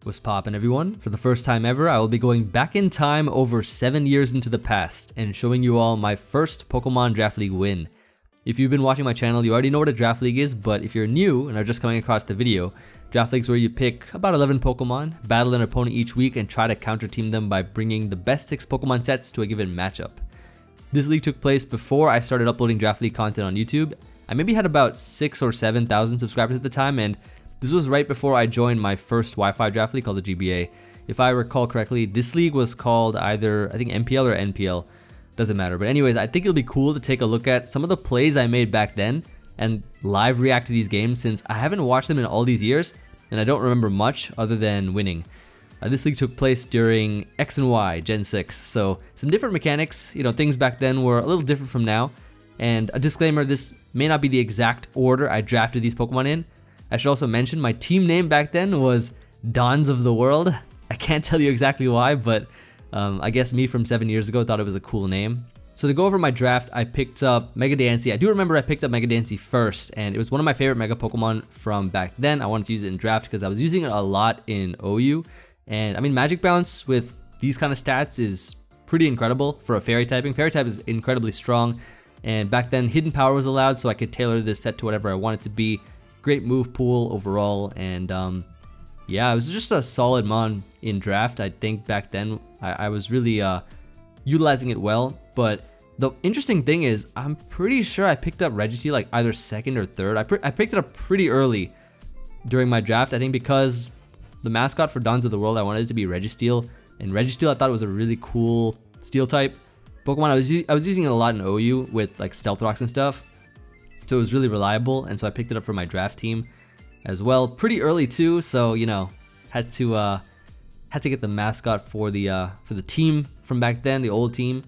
What's poppin' everyone? For the first time ever, I will be going back in time over 7 years into the past and showing you all my first Pokemon Draft League win. If you've been watching my channel, you already know what a Draft League is, but if you're new and are just coming across the video, Draft League's where you pick about 11 Pokemon, battle an opponent each week, and try to counter team them by bringing the best 6 Pokemon sets to a given matchup. This league took place before I started uploading Draft League content on YouTube. I maybe had about 6,000 or 7,000 subscribers at the time, and this was right before I joined my first Wi-Fi draft league called the GBA. If I recall correctly, this league was called either, I think, MPL or NPL. Doesn't matter. But anyways, I think it'll be cool to take a look at some of the plays I made back then and live react to these games, since I haven't watched them in all these years and I don't remember much other than winning. This league took place during X and Y Gen 6, so some different mechanics. You know, things back then were a little different from now. And a disclaimer, this may not be the exact order I drafted these Pokemon in. I should also mention my team name back then was Dons of the World. I can't tell you exactly why, but I guess me from 7 years ago thought it was a cool name. So to go over my draft, I picked up Mega Diancie. I do remember I picked up Mega Diancie first, and it was one of my favorite Mega Pokemon from back then. I wanted to use it in draft because I was using it a lot in OU. And I mean, Magic Bounce with these kind of stats is pretty incredible for a Fairy typing. Fairy type is incredibly strong, and back then Hidden Power was allowed, so I could tailor this set to whatever I want it to be. Great move pool overall, and yeah, it was just a solid mon in draft. I think back then I was really utilizing it well. But the interesting thing is, I'm pretty sure I picked up Registeel like either second or third. I picked it up pretty early during my draft. I think because the mascot for Dons of the World, I wanted it to be Registeel, and Registeel I thought was a really cool Steel type Pokemon. I was using it a lot in OU with like Stealth Rocks and stuff. So it was really reliable, and so I picked it up for my draft team as well, pretty early too. So you know, had to get the mascot for the team from back then, the old team.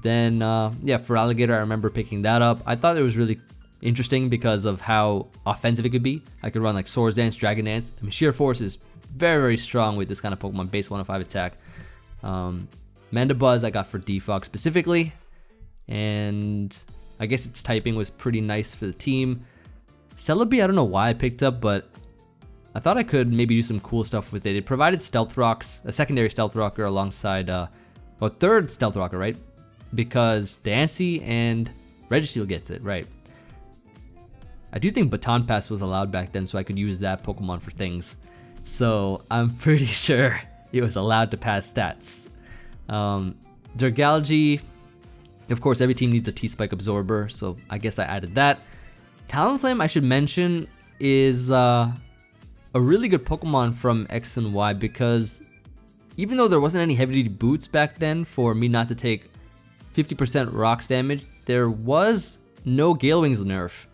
Then yeah, Feraligatr, I remember picking that up. I thought it was really interesting because of how offensive it could be. I could run like Swords Dance, Dragon Dance. I mean, Sheer Force is very, very strong with this kind of Pokemon, base 105 attack. Mandibuzz I got for Defog specifically, and I guess its typing was pretty nice for the team. Celebi, I don't know why I picked up, but I thought I could maybe do some cool stuff with it. It provided Stealth Rocks, a secondary Stealth Rocker alongside, well, third Stealth Rocker, right? Because Diancie and Registeel gets it, right? I do think Baton Pass was allowed back then, so I could use that Pokemon for things. So I'm pretty sure it was allowed to pass stats. Dragalge, of course, every team needs a T-Spike Absorber, so I guess I added that. Talonflame, I should mention, is a really good Pokemon from X and Y, because even though there wasn't any heavy-duty boots back then for me not to take 50% rocks damage, there was no Gale Wings nerf.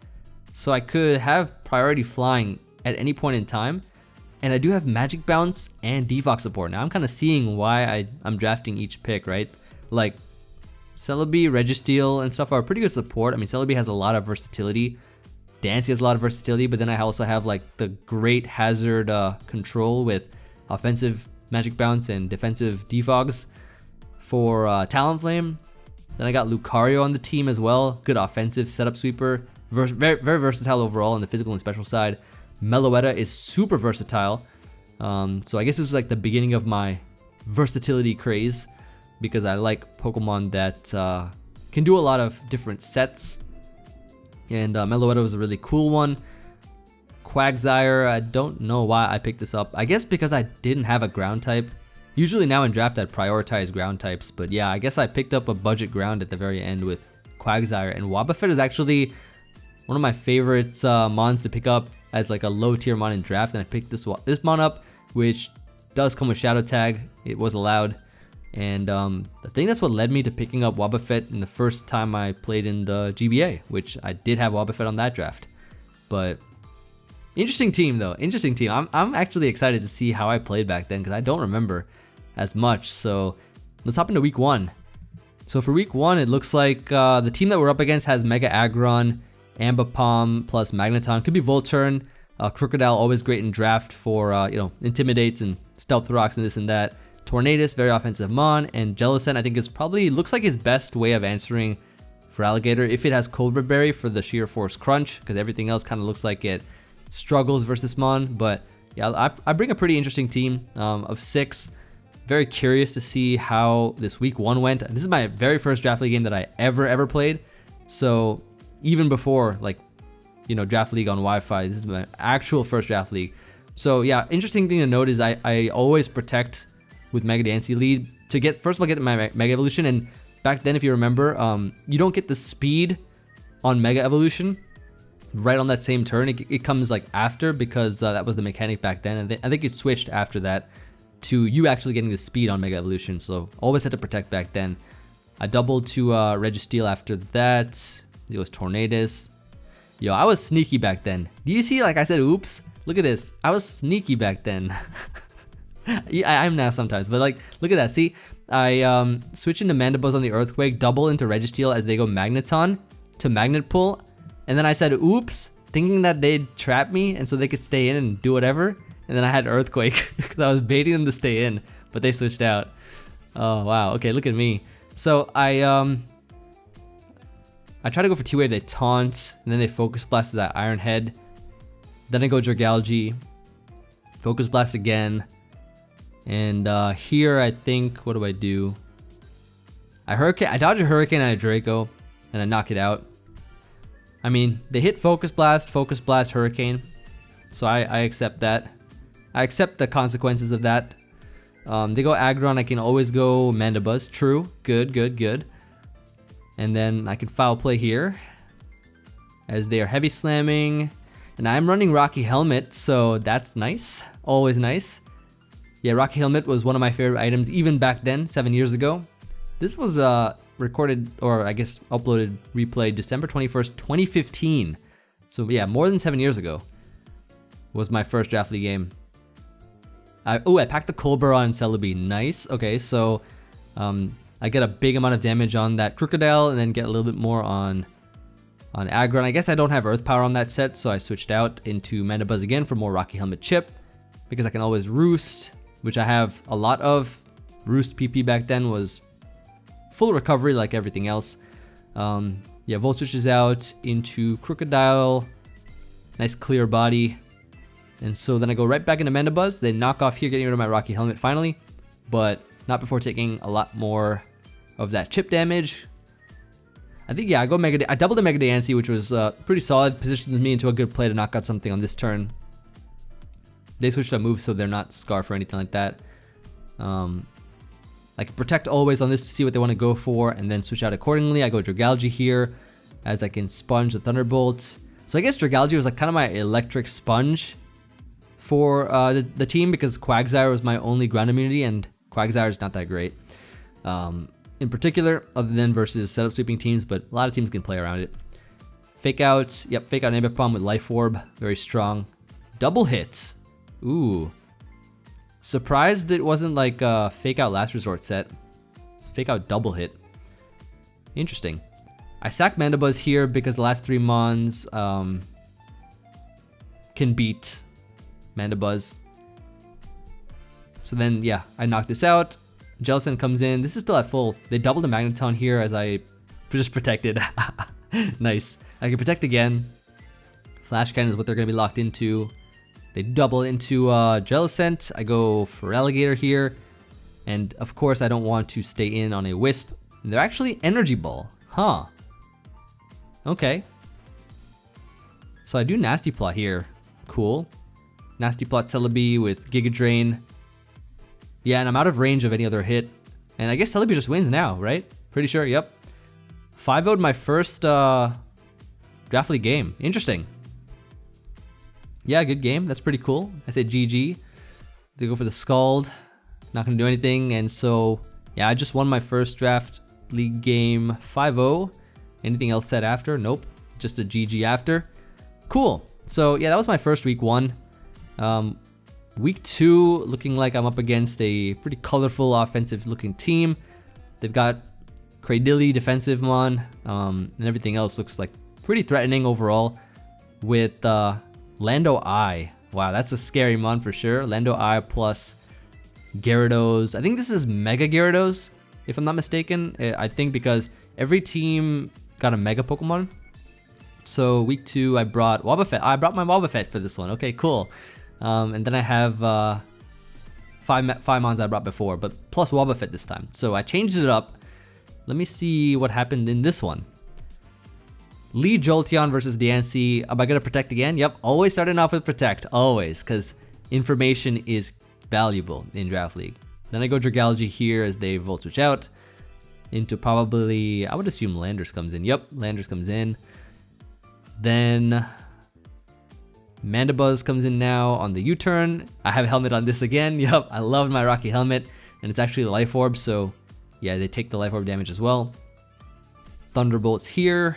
So I could have priority flying at any point in time, and I do have Magic Bounce and Defog support. Now I'm kind of seeing why I'm drafting each pick, right? Like, Celebi, Registeel, and stuff are pretty good support. I mean, Celebi has a lot of versatility. Diancie has a lot of versatility, but then I also have like the great hazard control with offensive Magic Bounce and defensive Defogs for Talonflame. Then I got Lucario on the team as well. Good offensive setup sweeper. Very, very versatile overall on the physical and special side. Meloetta is super versatile. So I guess this is like the beginning of my versatility craze, because I like Pokemon that can do a lot of different sets. And Meloetta was a really cool one. Quagsire, I don't know why I picked this up. I guess because I didn't have a ground type. Usually now in draft I'd prioritize ground types, but yeah, I guess I picked up a budget ground at the very end with Quagsire. And Wobbuffet is actually one of my favorite mons to pick up as like a low tier mon in draft, and I picked this mon up, which does come with Shadow Tag. It was allowed. And I think that's what led me to picking up Wobbuffet in the first time I played in the GBA, which I did have Wobbuffet on that draft. But interesting team though, interesting team. I'm actually excited to see how I played back then, because I don't remember as much. So let's hop into week 1. So for week 1, it looks like the team that we're up against has Mega Aggron, Ambipom plus Magneton. Could be Volturn. Crocodile, always great in draft for you know, Intimidates and Stealth Rocks and this and that. Tornadus, very offensive mon, and Jellicent I think is probably, looks like his best way of answering Feraligatr if it has Cobra Berry for the Sheer Force Crunch, because everything else kind of looks like it struggles versus mon. But yeah, I bring a pretty interesting team of 6. Very curious to see how this week 1 went. This is my very first Draft League game that I ever played. So even before, like, you know, Draft League on Wi-Fi, this is my actual first Draft League. So yeah, interesting thing to note is I always protect with Mega Diancie lead to get, first of all, get my Mega Evolution. And back then, if you remember, you don't get the speed on Mega Evolution right on that same turn. It comes like after, because that was the mechanic back then. And I think it switched after that to you actually getting the speed on Mega Evolution. So always had to protect back then. I doubled to Registeel after that. It was Tornadus. Yo, I was sneaky back then. Do you see, like I said, oops? Look at this. I was sneaky back then. I'm now sometimes, but like, look at that. See, I switch into Mandibuzz on the Earthquake, double into Registeel as they go Magneton to Magnet Pull. And then I said, oops, thinking that they'd trap me and so they could stay in and do whatever. And then I had Earthquake because I was baiting them to stay in, but they switched out. Oh, wow. Okay, look at me. So I try to go for T-Wave, they taunt, and then they Focus Blast to that Iron Head. Then I go Dragalge, Focus Blast again. And here I think, what do? I dodge a Hurricane and a Draco, and I knock it out. I mean, they hit Focus Blast, Hurricane. So I accept that. I accept the consequences of that. They go Aggron, I can always go Mandibuzz. True, good. And then I can Foul Play here, as they are Heavy Slamming. And I'm running Rocky Helmet, so that's nice. Always nice. Yeah, Rocky Helmet was one of my favorite items even back then, 7 years ago. This was recorded, or I guess uploaded, replayed December 21st, 2015. So yeah, more than 7 years ago was my first Draft League game. I packed the Colbur on Celebi. Nice. Okay, so I get a big amount of damage on that Crocodile and then get a little bit more on Aggron. I guess I don't have Earth Power on that set, so I switched out into Mandibuzz again for more Rocky Helmet chip, because I can always Roost, which I have a lot of. Roost PP back then was full recovery like everything else. Yeah, Volt switches out into Crocodile. Nice clear body. And so then I go right back into Mandibuzz. They knock off here, getting rid of my Rocky Helmet finally, but not before taking a lot more of that chip damage. I think, yeah, I doubled the Mega Diancie, which was pretty solid. Positions me into a good play to knock out something on this turn. They switched up moves, so they're not Scarf or anything like that. I can protect always on this to see what they want to go for, and then switch out accordingly. I go Dragalge here, as I can sponge the Thunderbolt. So I guess Dragalge was like kind of my electric sponge for the team, because Quagsire was my only ground immunity, and Quagsire is not that great. In particular, other than versus setup sweeping teams, but a lot of teams can play around it. Fake out, yep, fake out Ambipom with Life Orb, very strong. Double hit, ooh. Surprised it wasn't like a fake out Last Resort set. It's fake out double hit. Interesting. I sack Mandibuzz here because the last 3 Mons can beat Mandibuzz. So then, yeah, I knock this out. Jellicent comes in. This is still at full. They doubled the Magneton here as I just protected. Nice. I can protect again. Flash Cannon is what they're going to be locked into. They double into Jellicent. I go Feraligatr here. And of course, I don't want to stay in on a Wisp. And they're actually Energy Ball. Huh. Okay. So I do Nasty Plot here. Cool. Nasty Plot Celebi with Giga Drain. Yeah, and I'm out of range of any other hit. And I guess Celebi just wins now, right? Pretty sure, yep. 5-0'd my first Draft League game. Interesting. Yeah, good game. That's pretty cool. I said GG. They go for the Scald. Not gonna do anything. And so, yeah, I just won my first Draft League game 5-0. Anything else said after? Nope. Just a GG after. Cool. So, yeah, that was my first week 1. Week 2, looking like I'm up against a pretty colorful offensive looking team. They've got Cradilly, defensive mon, and everything else looks like pretty threatening overall with Lando I. Wow, that's a scary mon for sure. Lando I plus Gyarados. I think this is Mega Gyarados, if I'm not mistaken. I think because every team got a Mega Pokemon. So week 2, I brought Wobbuffet. I brought my Wobbuffet for this one. Okay, cool. And then I have five mons I brought before, but plus Wobbuffet this time. So I changed it up. Let me see what happened in this one. Lead Jolteon versus Diancie. Am I gonna protect again? Yep, always starting off with protect, always, because information is valuable in Draft League. Then I go Dragalge here as they Volt Switch out into probably, I would assume Landers comes in. Yep, Landers comes in. Then Mandibuzz comes in now on the U-turn. I have helmet on this again. Yep, I love my Rocky helmet, and it's actually a Life Orb, so yeah, they take the Life Orb damage as well. Thunderbolts here.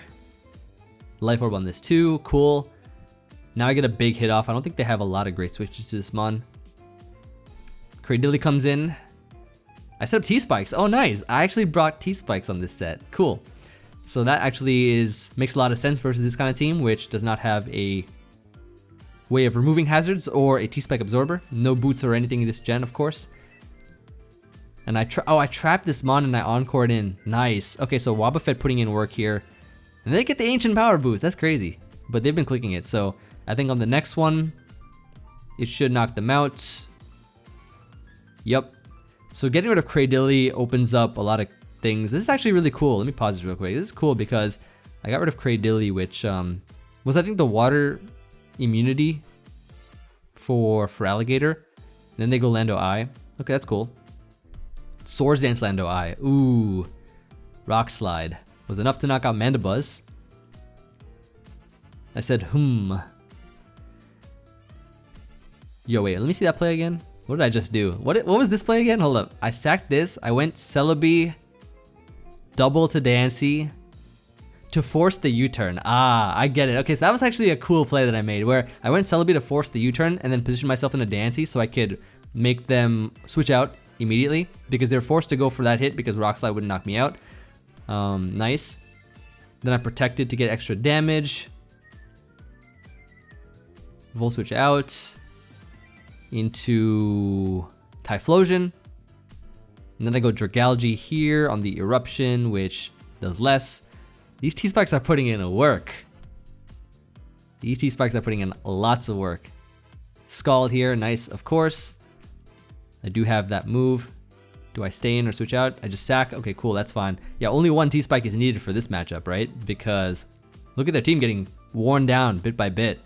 Life Orb on this too, cool. Now I get a big hit off. I don't think they have a lot of great switches to this mon. Cradily comes in. I set up T-Spikes. Oh, nice. I actually brought T-Spikes on this set. Cool. So that actually makes a lot of sense versus this kind of team, which does not have a way of removing hazards or a T-Spike absorber. No boots or anything in this gen, of course. And I trapped this mon and I encored in. Nice. Okay, so Wobbuffet putting in work here. And they get the Ancient Power boost. That's crazy. But they've been clicking it. So I think on the next one, it should knock them out. Yep. So getting rid of Cradily opens up a lot of things. This is actually really cool. Let me pause this real quick. This is cool because I got rid of Cradily, which was I think the water immunity for Feraligatr. And then they go Lando Eye. Okay, that's cool. Swords Dance Lando Eye. Ooh. Rock Slide. Was enough to knock out Mandibuzz. I said, Yo, wait, let me see that play again. What did I just do? What was this play again? Hold up. I sacked this. I went Celebi, double to Diancie to force the U-turn. Ah, I get it. Okay, so that was actually a cool play that I made where I went Celebi to force the U-turn and then position myself in a Diancie so I could make them switch out immediately because they're forced to go for that hit because Rock Slide wouldn't knock me out. Nice. Then I protected to get extra damage. Volt Switch out into Typhlosion. And then I go Dragalge here on the Eruption, which does less. These T-Spikes are putting in work. These T-Spikes are putting in lots of work. Scald here, nice, of course. I do have that move. Do I stay in or switch out? I just sack. Okay, cool, that's fine. Yeah, only one T-Spike is needed for this matchup, right? Because look at their team getting worn down bit by bit.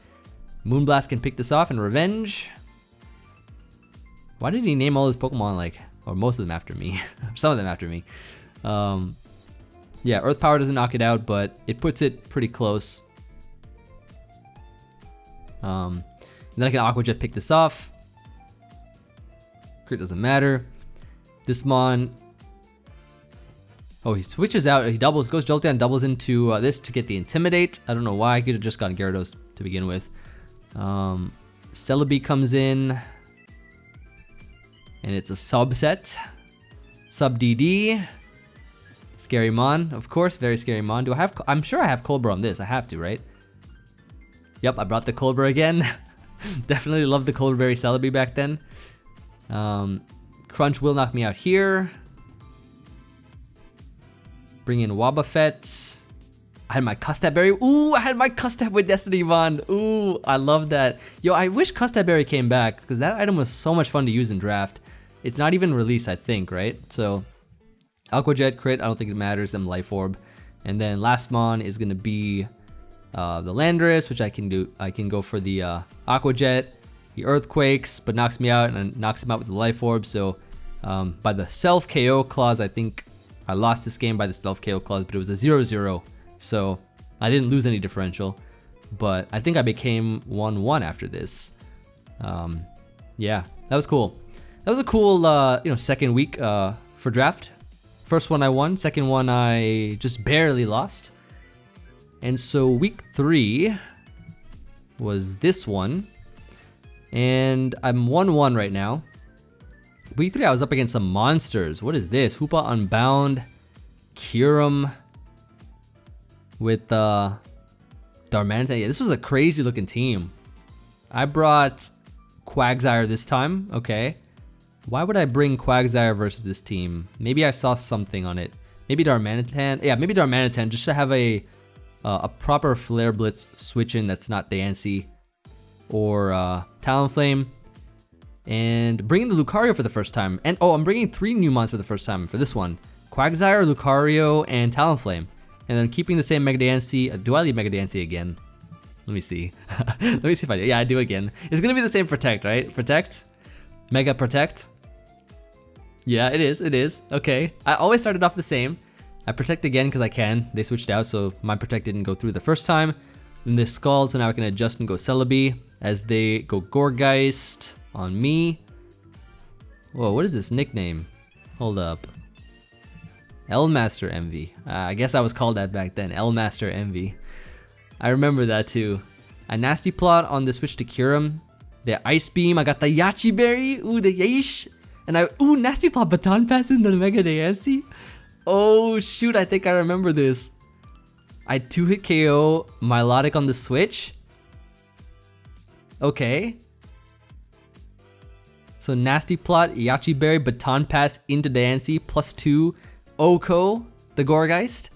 Moonblast can pick this off and Revenge. Why did he name all his Pokemon like, or most of them after me? Some of them after me. Yeah, Earth Power doesn't knock it out, but it puts it pretty close. And then I can Aqua Jet pick this off. Crit doesn't matter. This mon, oh, he switches out, he doubles, goes Jolteon, doubles into this to get the Intimidate. I don't know why, I could have just gotten Gyarados to begin with. Celebi comes in, and it's a subset. Sub DD. Scary mon, of course, very scary mon. Do I have, I'm sure I have Colbur on this, I have to, right? Yep, I brought the Colbur again. Definitely loved the Colberry Celebi back then. Crunch will knock me out here. Bring in Wobbuffet. I had my Custap Berry. Ooh, I had my Custap with Destiny Bond. Ooh, I love that. Yo, I wish Custap Berry came back because that item was so much fun to use in draft. It's not even released, I think, right? So, Aqua Jet crit, I don't think it matters. Them Life Orb. And then last mon is going to be the Landorus, which I can do. I can go for the Aqua Jet. He Earthquakes, but knocks me out and knocks him out with the Life Orb. So by the self KO clause, I think I lost this game by the self KO clause, but it was a 0-0. So I didn't lose any differential, but I think I became 1-1 after this. Yeah, that was cool. That was a cool, second week for draft. First one I won, second one I just barely lost. And so week 3 was this one. And I'm 1-1 right now. Week 3 I was up against some monsters. What is this? Hoopa Unbound, Kyurem with Darmanitan. Yeah, this was a crazy looking team. I brought Quagsire this time. Okay. Why would I bring Quagsire versus this team? Maybe I saw something on it. Maybe Darmanitan. Yeah, maybe Darmanitan just to have a proper Flare Blitz switch in that's not Diancie. or Talonflame. And bringing the Lucario for the first time. And oh, I'm bringing 3 new mons for the first time for this one. Quagsire, Lucario, and Talonflame. And then keeping the same Mega Diancie. Do I leave Mega Diancie again? Let me see. Let me see if I do. Yeah, I do again. It's gonna be the same Protect, right? Protect? Mega Protect? Yeah, it is. It is. Okay. I always started off the same. I Protect again because I can. They switched out, so my Protect didn't go through the first time. Then this Scald, so now I can adjust and go Celebi as they go Gourgeist on me. Whoa, what is this nickname? Hold up. Lord Emvee. I guess I was called that back then. Lord Emvee. I remember that too. A Nasty Plot on the switch to Kyurem. The Ice Beam. I got the Yachi Berry. Ooh, the Yeesh. And ooh, Nasty Plot Baton Pass in the Mega Diancie. Oh shoot, I think I remember this. I 2-hit KO Milotic on the switch. Okay. So Nasty Plot, Yachi Berry, Baton Pass into Diancie, +2. Oko, the Gourgeist.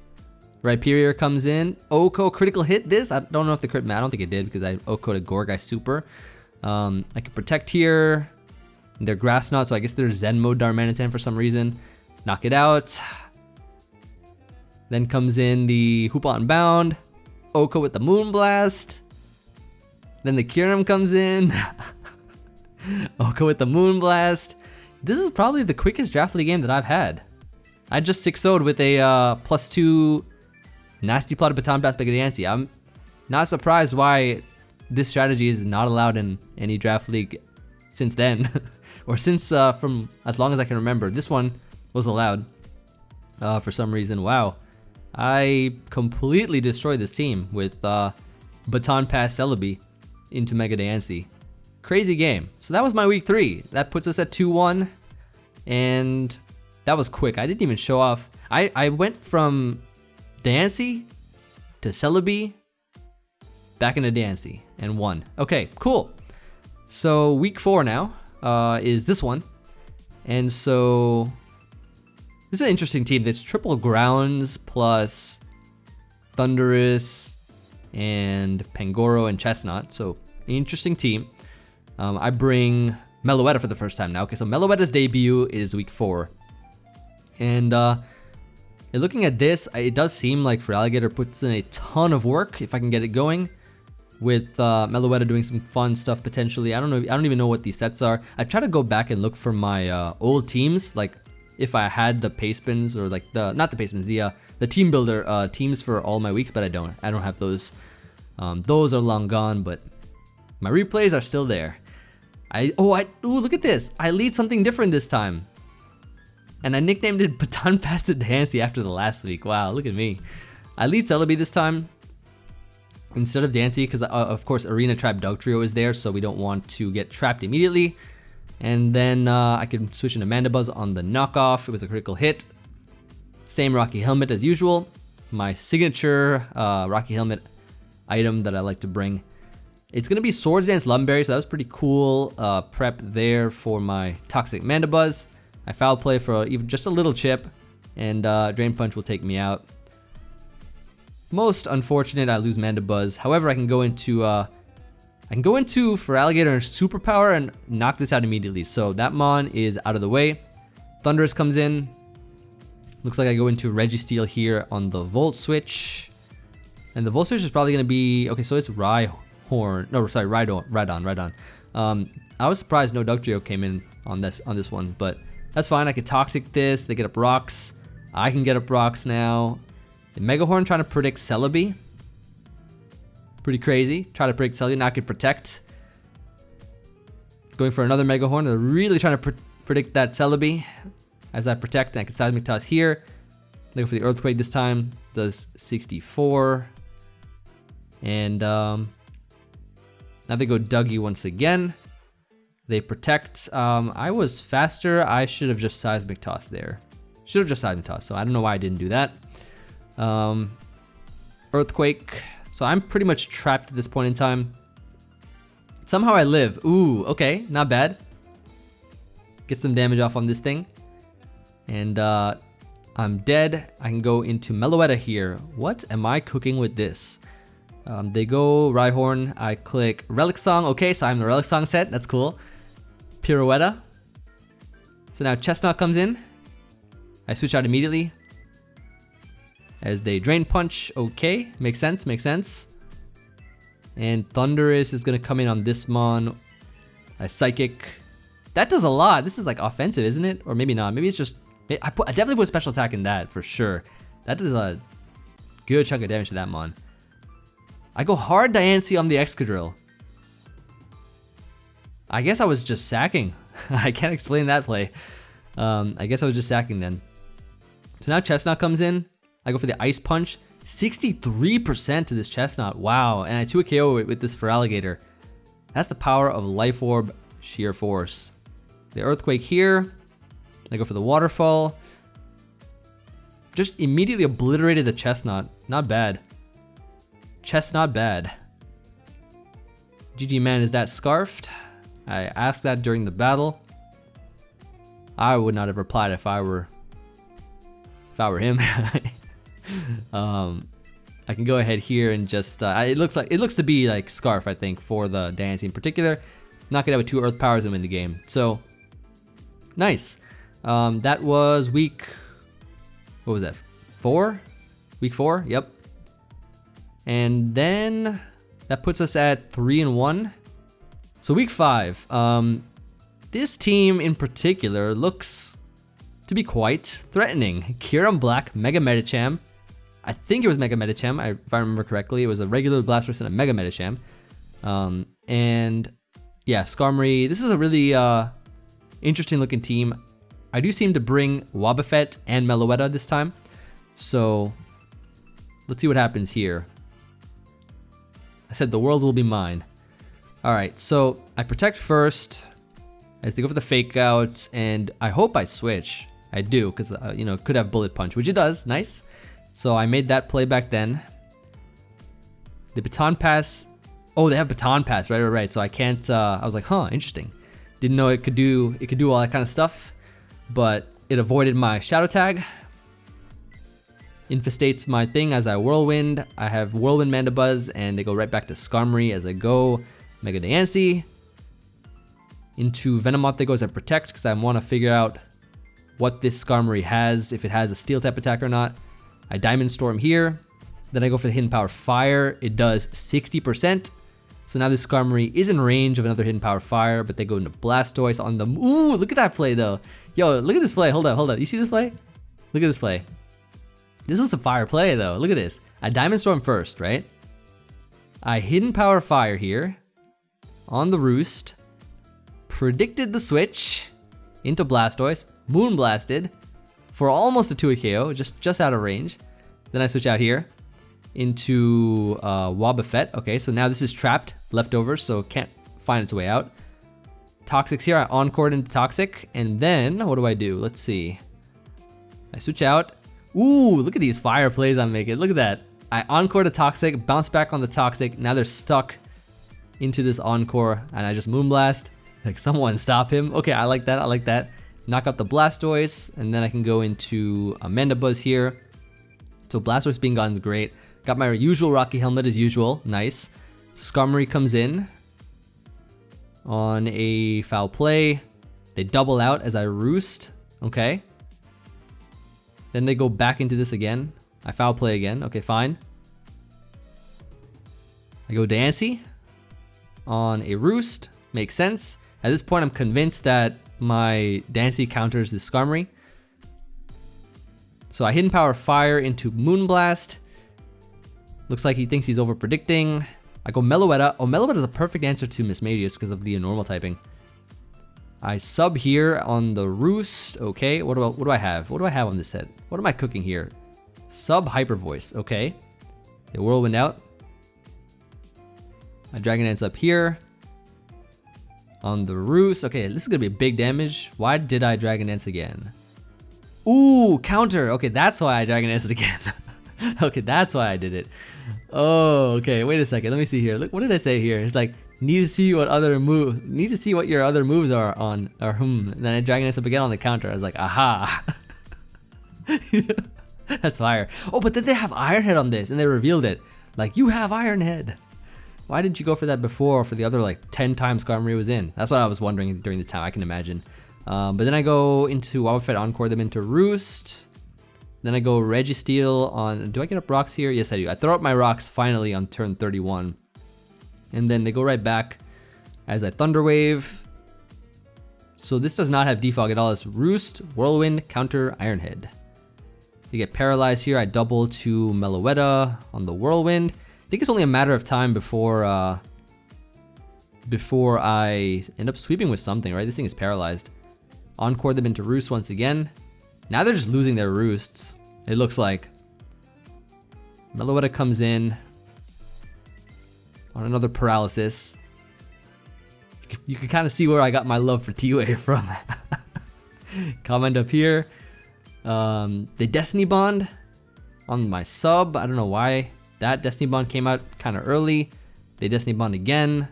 Rhyperior comes in. Oko critical hit this. I don't know if the crit, I don't think it did because I Oko'd a Gourgeist super. I can Protect here. They're Grass Knot, so I guess they're Zen mode Darmanitan for some reason. Knock it out. Then comes in the Hoopon Bound. Oko with the Moonblast. Then the Kyurem comes in. Oko with the Moonblast. This is probably the quickest Draft League game that I've had. I just 6-0'd with a +2 Nasty Plot Baton Pass Mega Diancie. I'm not surprised why this strategy is not allowed in any Draft League since then. Or since from as long as I can remember. This one was allowed for some reason. Wow. I completely destroyed this team with Baton Pass Celebi into Mega Diancie. Crazy game. So that was my week 3. That puts us at 2-1. And that was quick. I didn't even show off. I went from Diancie to Celebi, back into Diancie, and won. Okay, cool. So week 4 now is this one. And so this is an interesting team. There's triple grounds plus Thundurus and Pangoro and Chestnut. So interesting team. I bring Meloetta for the first time now. Okay, so Meloetta's debut is week 4. And looking at this, it does seem like Feraligatr puts in a ton of work if I can get it going. With Meloetta doing some fun stuff potentially. I don't know. I don't even know what these sets are. I try to go back and look for my old teams, like if I had the pace spins or like not the pace spins, the team builder teams for all my weeks, but I don't. I don't have those. Those are long gone, but my replays are still there. Ooh, look at this. I lead something different this time. And I nicknamed it Baton Pass to Diancie after the last week. Wow, look at me. I lead Celebi this time instead of Diancie because, of course, Arena Trap Dugtrio is there, so we don't want to get trapped immediately. And then I can switch into Mandibuzz on the knockoff. It was a critical hit. Same Rocky Helmet as usual. My signature Rocky Helmet item that I like to bring. It's going to be Swords Dance Lumberry, so that was pretty cool prep there for my Toxic Mandibuzz. I Foul Play for even just a little chip, and Drain Punch will take me out. Most unfortunate, I lose Mandibuzz. However, I can go into Feraligatr and Superpower and knock this out immediately. So that Mon is out of the way. Thundurus comes in. Looks like I go into Registeel here on the Volt Switch. And the Volt Switch is probably going to be... Okay, so it's Rhyhorn. No, sorry, Rhydon. I was surprised no Dugtrio came in on this one, but that's fine. I could Toxic this. They get up rocks. I can get up rocks now. The Megahorn trying to predict Celebi. Pretty crazy. Try to predict Celebi. Now I could Protect. Going for another Megahorn. They're really trying to predict that Celebi. As I Protect, and I can Seismic Toss here. They go for the Earthquake this time. Does 64. And now they go Dougie once again. They Protect. I was faster. I should have just Seismic Toss there. Should have just Seismic Toss. So I don't know why I didn't do that. Earthquake. So I'm pretty much trapped at this point in time. Somehow I live. Ooh, okay, not bad. Get some damage off on this thing. And I'm dead. I can go into Meloetta here. What am I cooking with this? They go Rhyhorn. I click Relic Song. Okay, so I'm the Relic Song set. That's cool. Pirouetta. So now Chestnut comes in. I switch out immediately. As they Drain Punch. Okay, makes sense, makes sense. And Thundurus is gonna come in on this Mon. I Psychic. That does a lot. This is like offensive, isn't it? Or maybe not. Maybe it's just... I definitely put a special attack in that for sure. That does a good chunk of damage to that Mon. I go hard Diancie on the Excadrill. I guess I was just sacking. I can't explain that play. I guess I was just sacking then. So now Chestnut comes in. I go for the Ice Punch. 63% to this Chestnut. Wow. And I 2 KO with this Feraligatr. That's the power of Life Orb Sheer Force. The Earthquake here. I go for the Waterfall. Just immediately obliterated the Chestnut. Not bad. Chestnut bad. GG man, is that scarfed? I asked that during the battle. I would not have replied if I were him. I can go ahead here and just it looks to be like scarf, I think, for the Diancie in particular. Knock it out with 2 Earth Powers and win the game. So nice. That was week, what was that? 4? Week 4? Yep. And then that puts us at 3-1. So week 5. This team in particular looks to be quite threatening. Kyurem Black, Mega Medicham. I think it was Mega Medicham, if I remember correctly. It was a regular Blastoise and a Mega Medicham. And yeah, Skarmory. This is a really interesting looking team. I do seem to bring Wobbuffet and Meloetta this time. So let's see what happens here. I said the world will be mine. Alright, so I protect first as they go for the fake outs, and I hope I switch. I do, because you know, it could have Bullet Punch, which it does. Nice. So I made that play back then. The Baton Pass. Oh, they have Baton Pass, right. So I can't. I was like, huh, interesting. Didn't know it could do all that kind of stuff, but it avoided my Shadow Tag. Infestates my thing as I Whirlwind. I have Whirlwind Mandibuzz, and they go right back to Skarmory as I go Mega Diancie. Into Venomoth they go as I protect, because I want to figure out what this Skarmory has, if it has a Steel type attack or not. I Diamond Storm here. Then I go for the Hidden Power Fire. It does 60%. So now this Skarmory is in range of another Hidden Power Fire, but they go into Blastoise on the... Ooh, look at that play though. Yo, look at this play. Hold up. You see this play? Look at this play. This was a fire play though. Look at this. I Diamond Storm first, right? I Hidden Power Fire here on the Roost. Predicted the switch into Blastoise. Moonblasted for almost a 2 KO, just out of range. Then I switch out here into Wobbuffet. Okay, so now this is trapped, leftovers, so can't find its way out. Toxic's here. I Encore into Toxic, and then what do? Let's see. I switch out. Ooh, look at these fire plays I'm making. Look at that. I Encore to Toxic, bounce back on the Toxic. Now they're stuck into this Encore, and I just Moonblast. Like, someone stop him. Okay, I like that. Knock out the Blastoise, and then I can go into a Mandibuzz here. So Blastoise being gone is great. Got my usual Rocky Helmet as usual. Nice. Skarmory comes in on a foul play. They double out as I Roost. Okay. Then they go back into this again. I foul play again. Okay, fine. I go Diancie on a Roost. Makes sense. At this point, I'm convinced that my Diancie counters this Skarmory. So I Hidden Power Fire into Moonblast. Looks like he thinks he's over predicting. I go Meloetta. Oh, Meloetta is a perfect answer to Mismagius because of the normal typing. I sub here on the Roost. Okay, what do I have? What do I have on this set? What am I cooking here? Sub Hyper Voice. Okay. They Whirlwind out. My Dragon Dance up here. On the Roost. Okay, this is gonna be big damage. Why did I Dragon Dance again? Ooh, counter. Okay, that's why I Dragon Danced again. Okay, that's why I did it. Oh, okay. Wait a second. Let me see here. Look, what did I say here? It's like, need to see what your other moves are on, or And then I Dragon Dance up again on the counter. I was like, aha. That's fire. Oh, but then they have Iron Head on this, and they revealed it. Like, you have Iron Head. Why didn't you go for that before for the other like 10 times Skarmory was in? That's what I was wondering during the time, I can imagine. But then I go into Wobbuffet, Encore them into Roost. Then I go Registeel on, do I get up rocks here? Yes, I do. I throw up my rocks finally on turn 31. And then they go right back as I Thunder Wave. So this does not have defog at all. It's Roost, Whirlwind, counter, Iron Head. You get paralyzed here. I double to Meloetta on the Whirlwind. I think it's only a matter of time before I end up sweeping with something, right? This thing is paralyzed. Encore them into Roost once again. Now they're just losing their Roosts, it looks like. Meloetta comes in on another paralysis. You can kind of see where I got my love for T-Wave from. Comment up here. They Destiny Bond on my sub. I don't know why that Destiny Bond came out kind of early. They Destiny Bond again.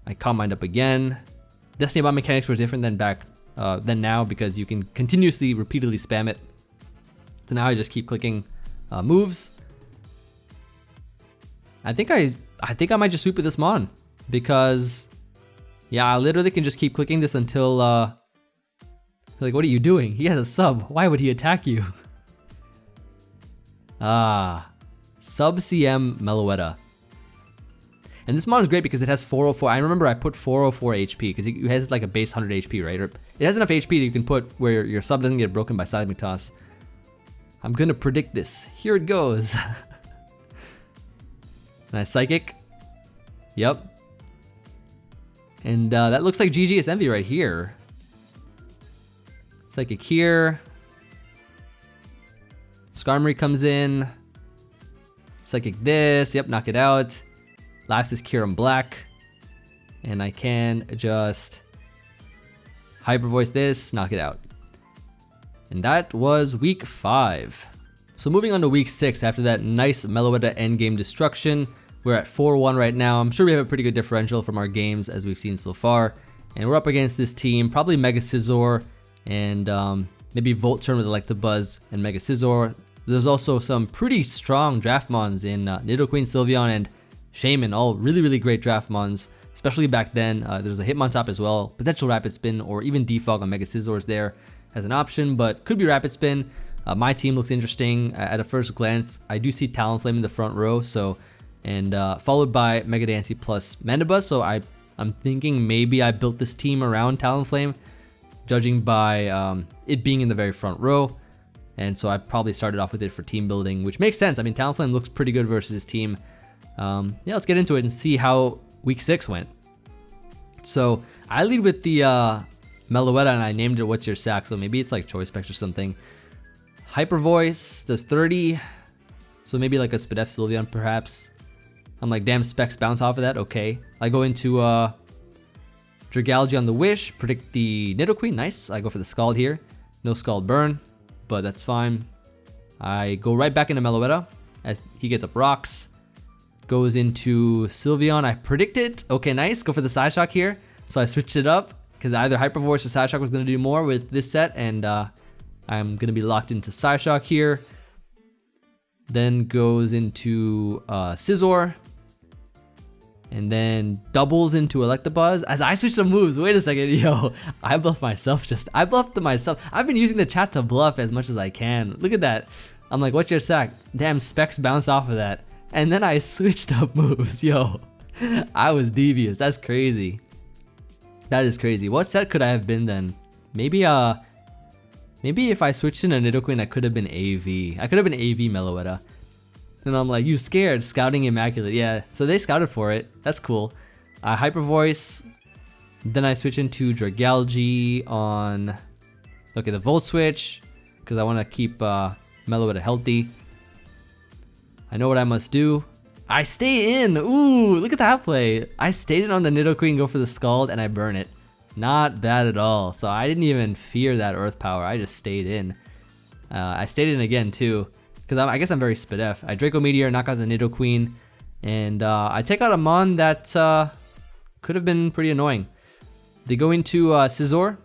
I comment up again. Destiny Bond mechanics were different than now because you can continuously, repeatedly spam it. So now I just keep clicking moves. I think I might just sweep with this Mon because yeah, I literally can just keep clicking this until like, what are you doing? He has a sub. Why would he attack you? Sub CM Meloetta. And this Mon is great because it has 404. I remember I put 404 HP because it has like a base 100 HP, right? Or it has enough HP that you can put where your sub doesn't get broken by Seismic Toss. I'm gonna predict this. Here it goes. Nice Psychic. Yep. And that looks like GG. It's Emvee right here. Psychic here. Skarmory comes in. Psychic this. Yep, knock it out. Last is Kyurem Black. And I can just Hyper Voice this, knock it out. And that was week 5. So moving on to week 6, after that nice Meloetta endgame destruction, we're at 4-1 right now. I'm sure we have a pretty good differential from our games as we've seen so far. And we're up against this team, probably Mega Scizor and maybe Volturn with Electabuzz and Mega Scizor. There's also some pretty strong draft mons in Nidoqueen, Sylveon, and Shaman, all really, really great draft mons, especially back then. There's a Hitmontop as well, potential Rapid Spin or even Defog on Mega Scizors there as an option, but could be Rapid Spin. My team looks interesting at a first glance. I do see Talonflame in the front row, so and followed by Mega Diancie plus Mandibuzz. So I'm thinking maybe I built this team around Talonflame, judging by it being in the very front row. And so I probably started off with it for team building, which makes sense. I mean, Talonflame looks pretty good versus his team. Yeah, let's get into it and see how week 6 went. So I lead with the Meloetta and I named it What's Your Sack, so maybe it's like Choice Specs or something. Hyper Voice does 30, so maybe like a Spadef Sylveon perhaps. I'm like, damn, specs bounce off of that, okay. I go into Dragalge on the Wish, predict the Nidoqueen, nice. I go for the Scald here, no Scald Burn, but that's fine. I go right back into Meloetta as he gets up rocks. Goes into Sylveon, I predict it. Okay, nice, go for the Psyshock here. So I switched it up because either Hyper Voice or Psyshock was going to do more with this set, and I'm going to be locked into Psyshock here. Then goes into Scizor, and then doubles into Electabuzz as I switch some moves. Wait a second, yo, I bluffed myself. I bluffed myself. I've been using the chat to bluff as much as I can. Look at that. I'm like, what's your sack? Damn, specs bounced off of that. And then I switched up moves, yo. I was devious, that's crazy. That is crazy. What set could I have been then? Maybe if I switched in a Nidoqueen, I could have been AV. I could have been AV Meloetta. And I'm like, you scared, Scouting Immaculate. Yeah, so they scouted for it, that's cool. Hyper Voice, then I switch into Dragalge on, okay, the Volt Switch, because I want to keep Meloetta healthy. I know what I must do. I stay in. Ooh, look at that play. I stayed in on the Nidoqueen, go for the Scald, and I burn it. Not bad at all. So I didn't even fear that Earth Power. I just stayed in. I stayed in again too, because I guess I'm very Spadef. I Draco Meteor, knock out the Nidoqueen, and I take out a Mon that could have been pretty annoying. They go into Scizor.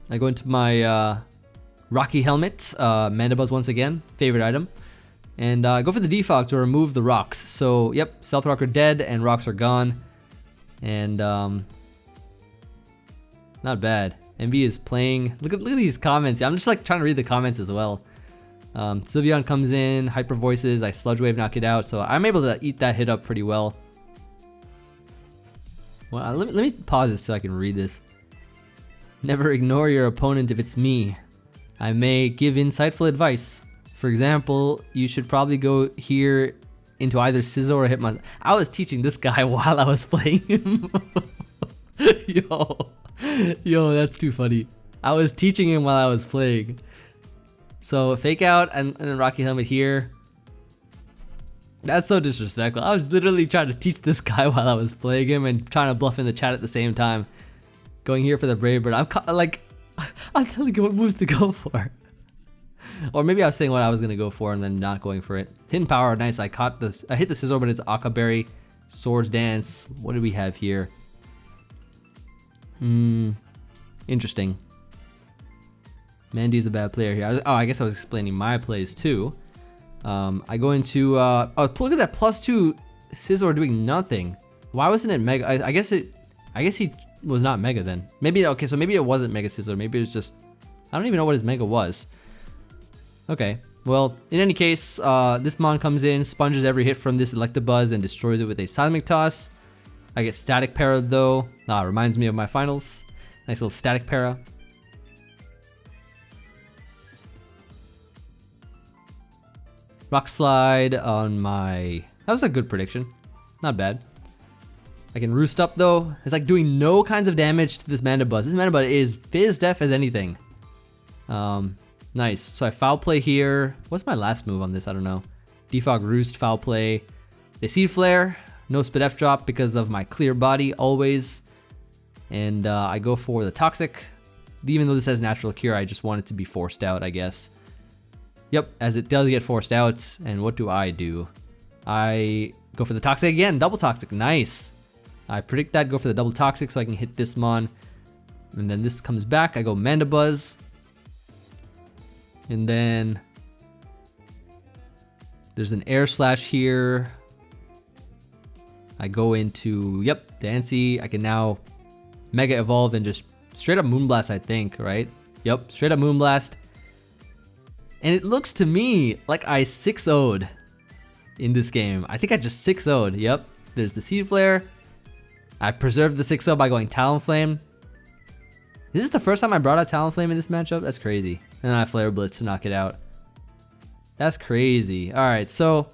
I go into my Rocky Helmet, Mandibuzz once again, favorite item. And go for the defog to remove the rocks. So, yep, Stealth Rock are dead and rocks are gone. And, not bad. Emvee is playing. Look at these comments. I'm just like trying to read the comments as well. Sylveon comes in, Hyper Voices, I Sludge Wave, knock it out. So I'm able to eat that hit up pretty well. Well, let me pause this so I can read this. Never ignore your opponent if it's me. I may give insightful advice. For example, you should probably go here into either Scizor or Hitmon. I was teaching this guy while I was playing him. Yo, that's too funny. I was teaching him while I was playing. So Fake Out and then Rocky Helmet here. That's so disrespectful. I was literally trying to teach this guy while I was playing him and trying to bluff in the chat at the same time. Going here for the Brave Bird. I'm telling you what moves to go for. Or maybe I was saying what I was gonna go for and then not going for it. Hidden Power, nice. I caught this. I hit the Scizor, but it's Akaberry. Swords Dance. What do we have here? Interesting. Mandy's a bad player here. I guess I was explaining my plays too. I go into oh, look at that +2 Scizor doing nothing. Why wasn't it Mega? I guess he was not Mega then. Maybe, okay, so maybe it wasn't Mega Scizor. Maybe it was just, I don't even know what his Mega was. Okay, well, in any case, this Mon comes in, sponges every hit from this Electabuzz and destroys it with a Seismic Toss. I get Static Para though. Reminds me of my finals. Nice little Static Para. Rock Slide on my... That was a good prediction. Not bad. I can Roost Up though. It's like doing no kinds of damage to this Mandibuzz. This Mandibuzz is Fizz Def as anything. Nice. So I Foul Play here. What's my last move on this? I don't know. Defog, Roost, Foul Play. They Seed Flare. No Spidef Drop because of my Clear Body always. And I go for the Toxic. Even though this has Natural Cure, I just want it to be forced out, I guess. Yep, as it does get forced out. And what do? I go for the Toxic again. Double Toxic. Nice. I predict that. Go for the Double Toxic so I can hit this Mon. And then this comes back. I go Mandibuzz. And then there's an Air Slash here. I go into, yep, Diancie. I can now Mega Evolve and just straight up Moonblast, I think, right? Yep, straight up Moonblast. And it looks to me like I 6-0'd in this game. I think I just 6-0'd. Yep, there's the Seed Flare. I preserved the 6-0 by going Talonflame. This is the first time I brought out Talonflame in this matchup? That's crazy. And then I Flare Blitz to knock it out. That's crazy. Alright, so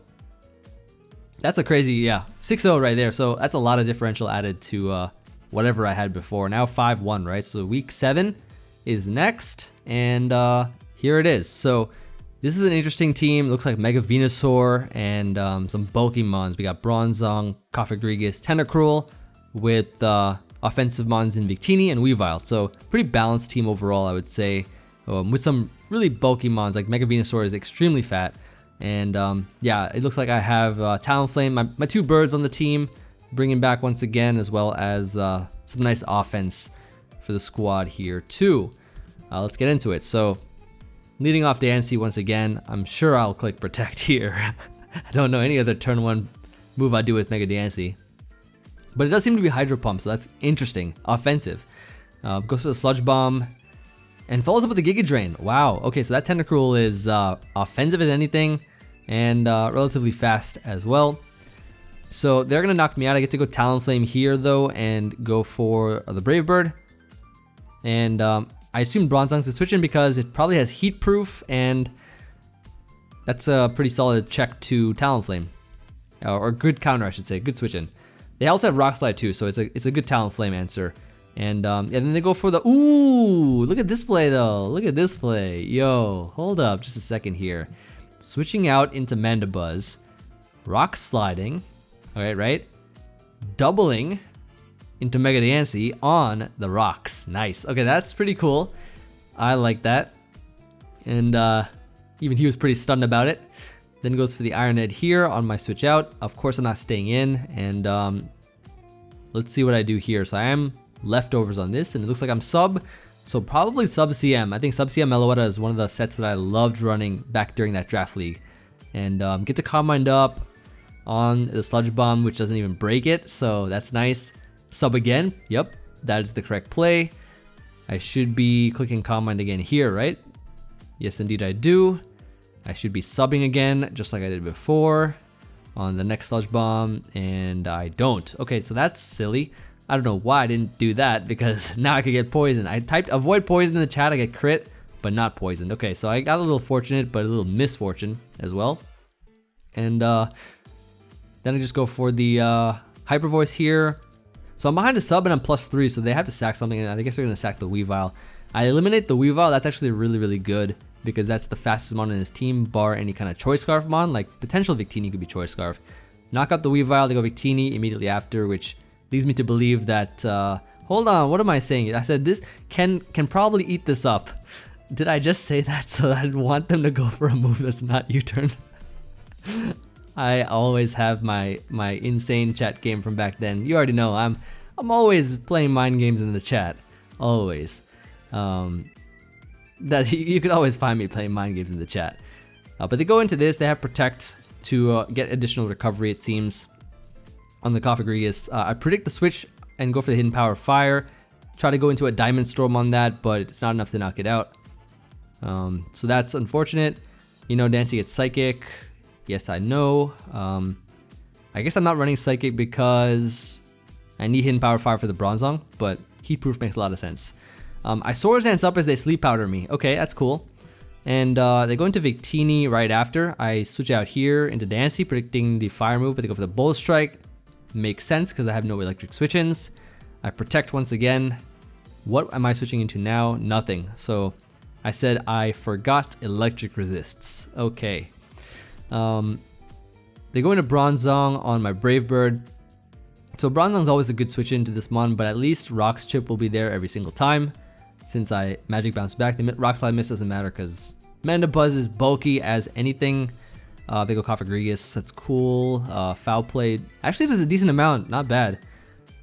that's a crazy, yeah, 6-0 right there. So that's a lot of differential added to whatever I had before. Now 5-1, right? So week 7 is next. And here it is. So this is an interesting team. Looks like Mega Venusaur and some bulky Mons. We got Bronzong, Cofagrigus, Tentacruel with offensive Mons in Victini and Weavile. So pretty balanced team overall, I would say. With some really bulky Mons, like Mega Venusaur is extremely fat. And yeah, it looks like I have Talonflame, my two birds on the team, bringing back once again, as well as some nice offense for the squad here too. Let's get into it. So leading off Diancie once again, I'm sure I'll click Protect here. I don't know any other turn 1 move I do with Mega Diancie. But it does seem to be Hydro Pump, so that's interesting. Offensive. Goes for the Sludge Bomb. And follows up with the Giga Drain. Wow, okay, so that Tentacruel is offensive as anything. And relatively fast as well. So they're going to knock me out. I get to go Talonflame here, though, and go for the Brave Bird. And I assume Bronzong's to switch in because it probably has Heat Proof, and that's a pretty solid check to Talonflame. Or good counter, I should say. Good switch in. They also have Rock Slide, too, so it's a good Talonflame answer. And then they go for the... Ooh! Look at this play, though. Look at this play. Yo, hold up just a second here. Switching out into Mandibuzz. Rock Sliding. Alright, right? Doubling into Mega Diancie on the rocks. Nice. Okay, that's pretty cool. I like that. And even he was pretty stunned about it. Then goes for the Iron Head here on my switch out. Of course, I'm not staying in. And let's see what I do here. So I am leftovers on this, and it looks like I'm sub. So probably sub CM. I think sub CM Meloetta is one of the sets that I loved running back during that draft league. and get the Calm Mind up on the Sludge Bomb, which doesn't even break it, so that's nice. Sub again. Yep, that is the correct play. I should be clicking Calm Mind again here, right? Yes, indeed I do. I should be subbing again, just like I did before on the next Sludge Bomb, and I don't. Okay, so that's silly. I don't know why I didn't do that, because now I could get poisoned. I typed avoid poison in the chat, I get crit, but not poisoned. Okay, so I got a little fortunate, but a little misfortune as well. And then I just go for the Hyper Voice here. So I'm behind a sub and I'm +3, so they have to sack something, and I guess they're gonna sack the Weavile. I eliminate the Weavile. That's actually really good, because that's the fastest mon in his team, bar any kind of Choice Scarf mon, like potential Victini could be Choice Scarf. Knock out the Weavile, they go Victini immediately after, which leads me to believe that, hold on, what am I saying? I said this can probably eat this up. Did I just say that so I'd want them to go for a move that's not U-turn? I always have my insane chat game from back then. You already know I'm always playing mind games in the chat, always. That you could always find me playing mind games in the chat. But they go into this. They have Protect to get additional recovery, it seems, on the Cofagrigus. I predict the switch and go for the Hidden Power of Fire. Try to go into a Diamond Storm on that, but it's not enough to knock it out. So that's unfortunate. You know, Diancie gets Psychic. Yes, I know. I guess I'm not running Psychic because I need Hidden Power Fire for the Bronzong, but Heat Proof makes a lot of sense. I Swords Dance up as they Sleep Powder me. Okay, that's cool. And they go into Victini right after. I switch out here into Diancie, predicting the Fire move, but they go for the Bull Strike. Makes sense because I have no electric switch-ins. I Protect once again. What am I switching into now? Nothing. So I said I forgot Electric Resists. Okay. They go into Bronzong on my Brave Bird. So Bronzong's always a good switch into this mon, but at least Rock's Chip will be there every single time. Since I Magic Bounce back, the Rock Slide Miss doesn't matter because Mandibuzz is bulky as anything. They go Cofagrigus, that's cool. Foul Play actually does a decent amount, not bad.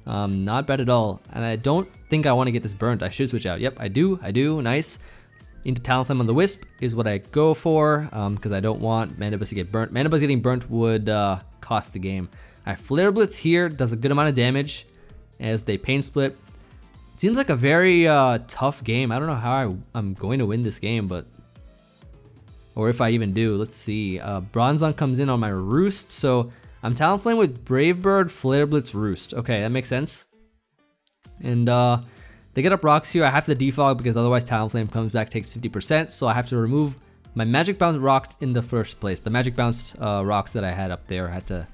Not bad at all. And I don't think I want to get this burnt. I should switch out. Yep, I do, nice. Into Talonflame on the Wisp is what I go for, because I don't want Mandibuzz to get burnt. Mandibuzz getting burnt would cost the game. I Flare Blitz here, does a good amount of damage as they Pain Split. Seems like a very tough game. I don't know how I'm going to win this game, but... or if I even do. Let's see. Bronzong comes in on my Roost, so I'm Talonflame with Brave Bird, Flare Blitz, Roost. Okay, that makes sense. And they get up rocks here. I have to defog because otherwise Talonflame comes back, takes 50%, so I have to remove my Magic Bounce rock in the first place. The Magic Bounced rocks that I had up there, I had to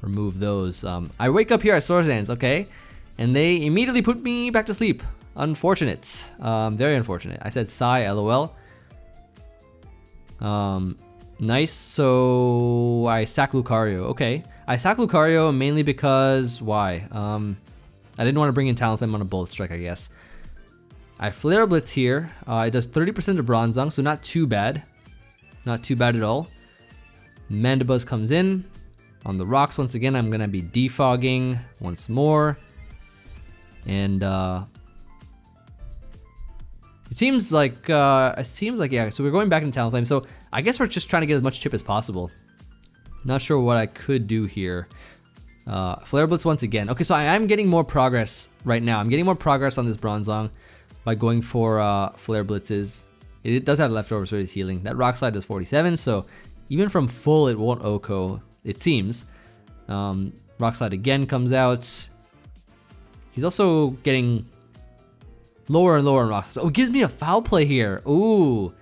remove those. I wake up here at Swords Dance, okay? And they immediately put me back to sleep. Unfortunate. Very unfortunate. I said sigh, lol. Nice, so I sack Lucario. Okay. I sack Lucario mainly because, why? I didn't want to bring in Talonflame on a Bullet Strike, I guess. I Flare Blitz here. It does 30% to Bronzong, so not too bad. Not too bad at all. Mandibuzz comes in. On the rocks, once again, I'm going to be defogging once more. And it seems like, yeah, so we're going back into Talonflame. So I guess we're just trying to get as much chip as possible. Not sure what I could do here. Flare Blitz once again. Okay, so I am getting more progress right now. I'm getting more progress on this Bronzong by going for Flare Blitzes. It does have leftovers for his healing. That Rock Slide does 47, so even from full, it won't OHKO, it seems. Rock Slide again comes out. He's also getting lower and lower in rocks. Oh, it gives me a Foul Play here. Ooh,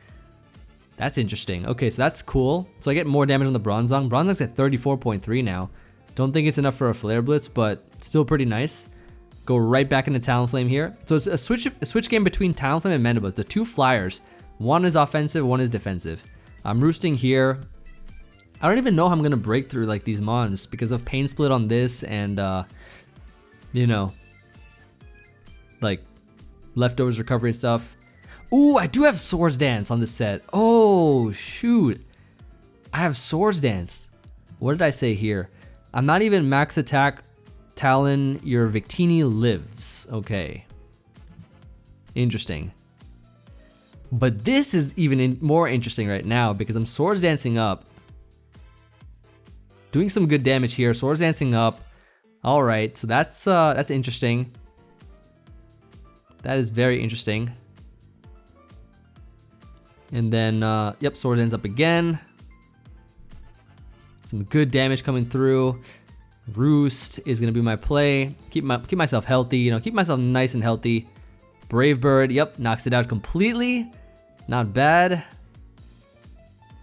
that's interesting. Okay, so that's cool. So I get more damage on the Bronzong. Bronzong's at 34.3 now. Don't think it's enough for a Flare Blitz, but still pretty nice. Go right back into Talonflame here. So it's a switch game between Talonflame and Mandibuzz. The two flyers. One is offensive, one is defensive. I'm roosting here. I don't even know how I'm gonna break through like these mons because of Pain Split on this and you know, like leftovers recovery and stuff. Ooh, I do have Swords Dance on this set. Oh shoot, I have Swords Dance. What did I say here? I'm not even max attack. Talon, your Victini lives. Okay, interesting. But this is even more interesting right now because I'm Swords Dancing up. doing some good damage here. Swords Dancing up. All right, so that's interesting. That is very interesting. And then, yep, Sword ends up again. Some good damage coming through. Roost is gonna be my play. Keep myself healthy, you know, keep myself nice and healthy. Brave Bird, yep, knocks it out completely. Not bad.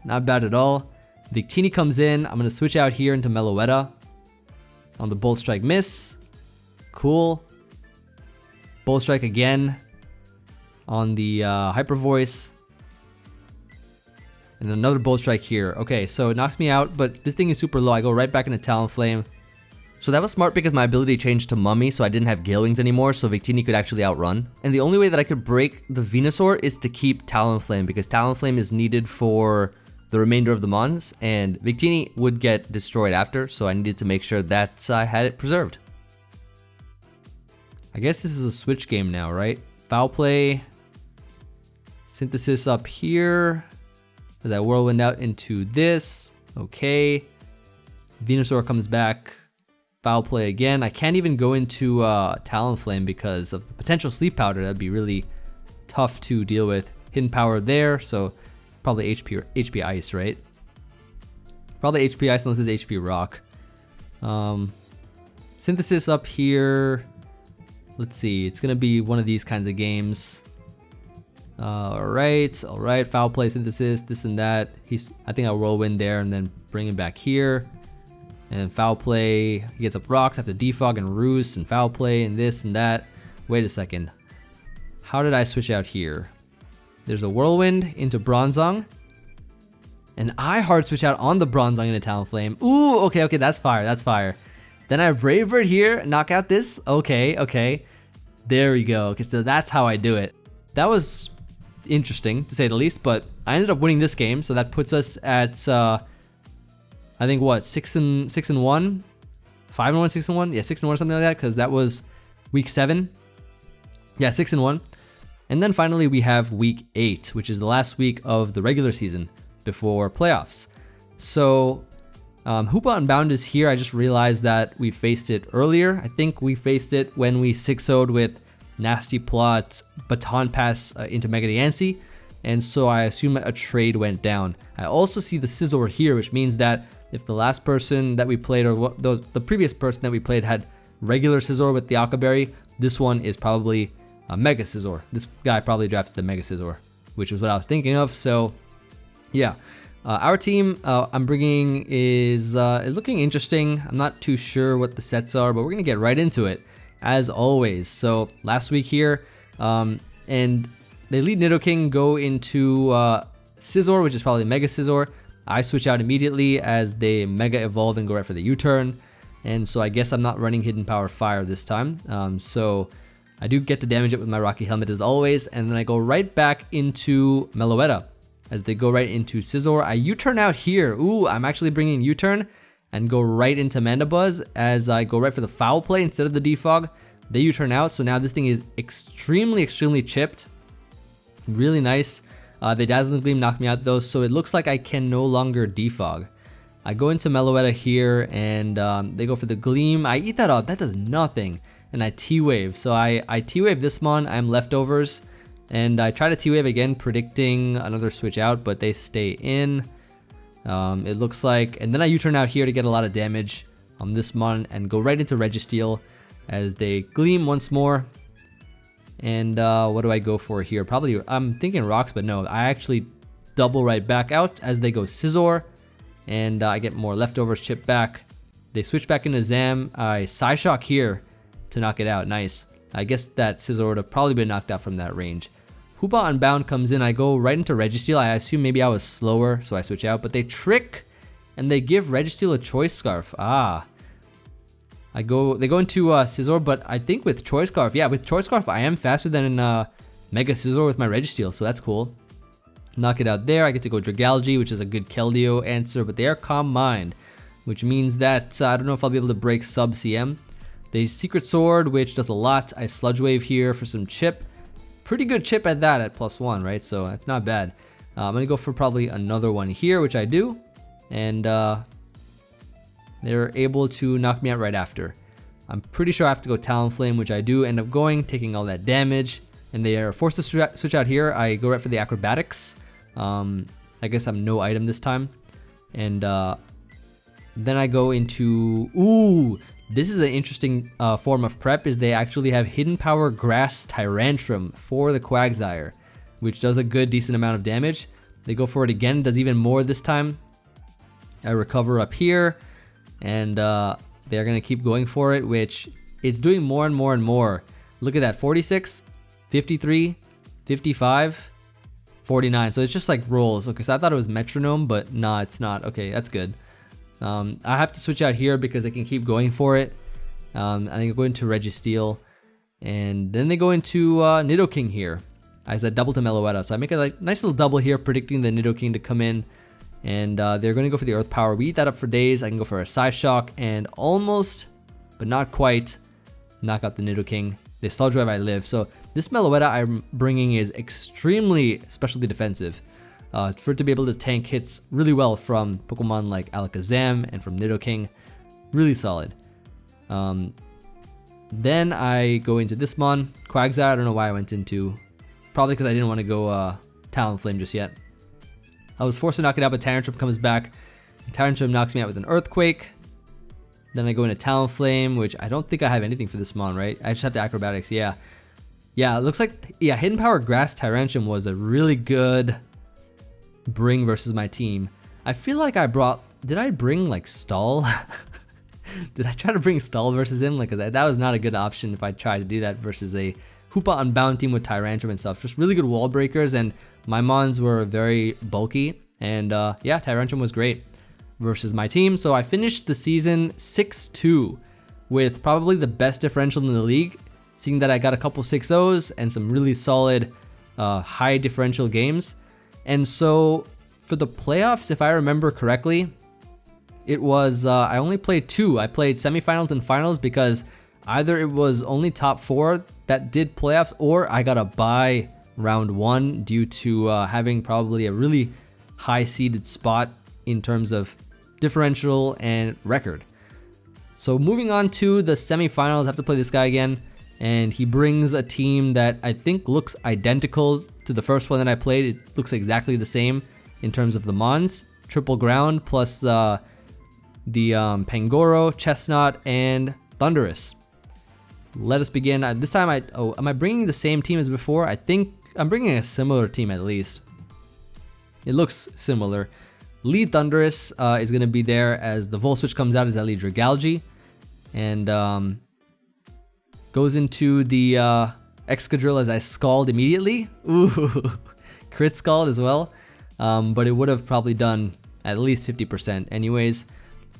Not bad at all. Victini comes in. I'm gonna switch out here into Meloetta. On the Bolt Strike miss. Cool. Bolt Strike again. On the Hyper Voice. And another Bolt Strike here. Okay, so it knocks me out, but this thing is super low. I go right back into Talonflame. So that was smart because my ability changed to Mummy, so I didn't have Gale Wings anymore, so Victini could actually outrun. And the only way that I could break the Venusaur is to keep Talonflame, because Talonflame is needed for the remainder of the Mons, and Victini would get destroyed after, so I needed to make sure that I had it preserved. I guess this is a switch game now, right? Foul Play. Synthesis up here. As I whirlwind out into this. Okay. Venusaur comes back. Foul Play again. I can't even go into Talonflame because of the potential Sleep Powder. That'd be really tough to deal with. Hidden Power there, so probably HP Ice, right? Probably HP Ice unless it's HP Rock. Synthesis up here. Let's see. It's gonna be one of these kinds of games. All right. Foul Play, Synthesis, this and that. I think I'll whirlwind there and then bring him back here. And Foul Play, he gets up rocks after Defog and Roost and Foul Play and this and that. Wait a second. How did I switch out here? There's a Whirlwind into Bronzong. And I hard switch out on the Bronzong into Talonflame. Ooh, okay, that's fire. Then I Brave Bird here, knock out this. Okay. There we go. Okay, so that's how I do it. That was interesting, to say the least, but I ended up winning this game, so that puts us at... I think what, 6-1, 5-1, 6-1, yeah, 6-1 or something like that, because that was week 7. Yeah, 6-1. And then finally we have week 8, which is the last week of the regular season before playoffs. So Hoopa Unbound is here. I just realized that we faced it earlier. I think we faced it when we 6-0'd with Nasty Plot, Baton Pass into Mega Diancie. And so I assume a trade went down. I also see the Scizor here, which means that if the last person that we played, or the previous person that we played had regular Scizor with the Aqua Berry, this one is probably a Mega Scizor. This guy probably drafted the Mega Scizor, which was what I was thinking of. So yeah, our team I'm bringing is looking interesting. I'm not too sure what the sets are, but we're gonna get right into it as always. So last week here, and they lead Nidoking, go into Scizor, which is probably Mega Scizor. I switch out immediately as they Mega Evolve and go right for the U-turn. And so I guess I'm not running Hidden Power Fire this time. So I do get to damage it with my Rocky Helmet as always. And then I go right back into Meloetta as they go right into Scizor. I U-turn out here. Ooh, I'm actually bringing U-turn and go right into Mandibuzz as I go right for the Foul Play instead of the Defog. They U-turn out. So now this thing is extremely chipped. Really nice. They Dazzling Gleam knocked me out though, so it looks like I can no longer Defog. I go into Meloetta here and they go for the Gleam. I eat that up, that does nothing. And I T-Wave. So I T-Wave this mon, I'm leftovers. And I try to T-Wave again, predicting another switch out, but they stay in. It looks like, and then I U-turn out here to get a lot of damage on this mon and go right into Registeel as they Gleam once more. And what do I go for here? Probably, I'm thinking Rocks, but no, I actually double right back out as they go Scizor. And I get more leftovers chipped back. They switch back into Zam. I Psyshock here to knock it out. Nice. I guess that Scizor would have probably been knocked out from that range. Hoopa Unbound comes in. I go right into Registeel. I assume maybe I was slower, so I switch out. But they trick, and they give Registeel a Choice Scarf. They go into Scizor, but I think with Choice Scarf, yeah, with Choice Scarf, I am faster than Mega Scizor with my Registeel, so that's cool. Knock it out there. I get to go Dragalge, which is a good Keldeo answer, but they are Calm Mind, which means that I don't know if I'll be able to break sub CM. They Secret Sword, which does a lot. I Sludge Wave here for some chip. Pretty good chip at that at +1, right? So that's not bad. I'm going to go for probably another one here, which I do. And they're able to knock me out right after. I'm pretty sure I have to go Talonflame, which I do end up going, taking all that damage. And they are forced to switch out here. I go right for the acrobatics. I guess I'm no item this time. And then I go into... Ooh! This is an interesting form of prep, is they actually have Hidden Power Grass Tyrantrum for the Quagsire, which does a good decent amount of damage. They go for it again, does even more this time. I recover up here, and they're going to keep going for it, which it's doing more and more and more. Look at that, 46, 53, 55, 49. So it's just like rolls. Okay, so I thought it was metronome, but nah, it's not. Okay, that's good. I have to switch out here because they can keep going for it. I think I go into Registeel, and then they go into Nidoking here. I said double to Meloetta, so I make a like nice little double here, predicting the Nidoking to come in, and they're going to go for the Earth Power. We eat that up for days. I can go for a Psyshock and almost, but not quite, knock out the Nidoking. They Sludge Wave, I live. So this Meloetta I'm bringing is extremely specialty defensive. For it to be able to tank hits really well from Pokemon like Alakazam and from Nidoking. Really solid. Then I go into this mon, Quagsire. I don't know why I went into. Probably because I didn't want to go Talonflame just yet. I was forced to knock it out, but Tyrantrum comes back. Tyrantrum knocks me out with an Earthquake. Then I go into Talonflame, which I don't think I have anything for this mon, right? I just have the Acrobatics, yeah. Yeah, it looks like, yeah, Hidden Power Grass Tyrantrum was a really good bring versus my team. I feel like I brought, did I bring like Stall? Did I try to bring Stall versus him? Like that was not a good option if I tried to do that versus a Hoopa Unbound team with Tyrantrum and stuff. Just really good wall breakers, and my mons were very bulky, and yeah, Tyrantrum was great versus my team. So I finished the season 6-2 with probably the best differential in the league, seeing that I got a couple 6-0s and some really solid high differential games. And so for the playoffs, if I remember correctly, it was, I only played 2. I played semifinals and finals because either it was only top 4 that did playoffs, or I got a bye round 1 due to having probably a really high seeded spot in terms of differential and record. So moving on to the semifinals, I have to play this guy again, and he brings a team that I think looks identical to the first one that I played. It looks exactly the same in terms of the mons. Triple ground plus the Pangoro, Chestnut, and Thundurus. Let us begin. This time am I bringing the same team as before? I think I'm bringing a similar team at least. It looks similar. Lead Thundurus is going to be there as the Volt Switch comes out as I lead Dragalge, and goes into the Excadrill as I Scald immediately. Ooh, crit Scald as well, but it would have probably done at least 50% anyways.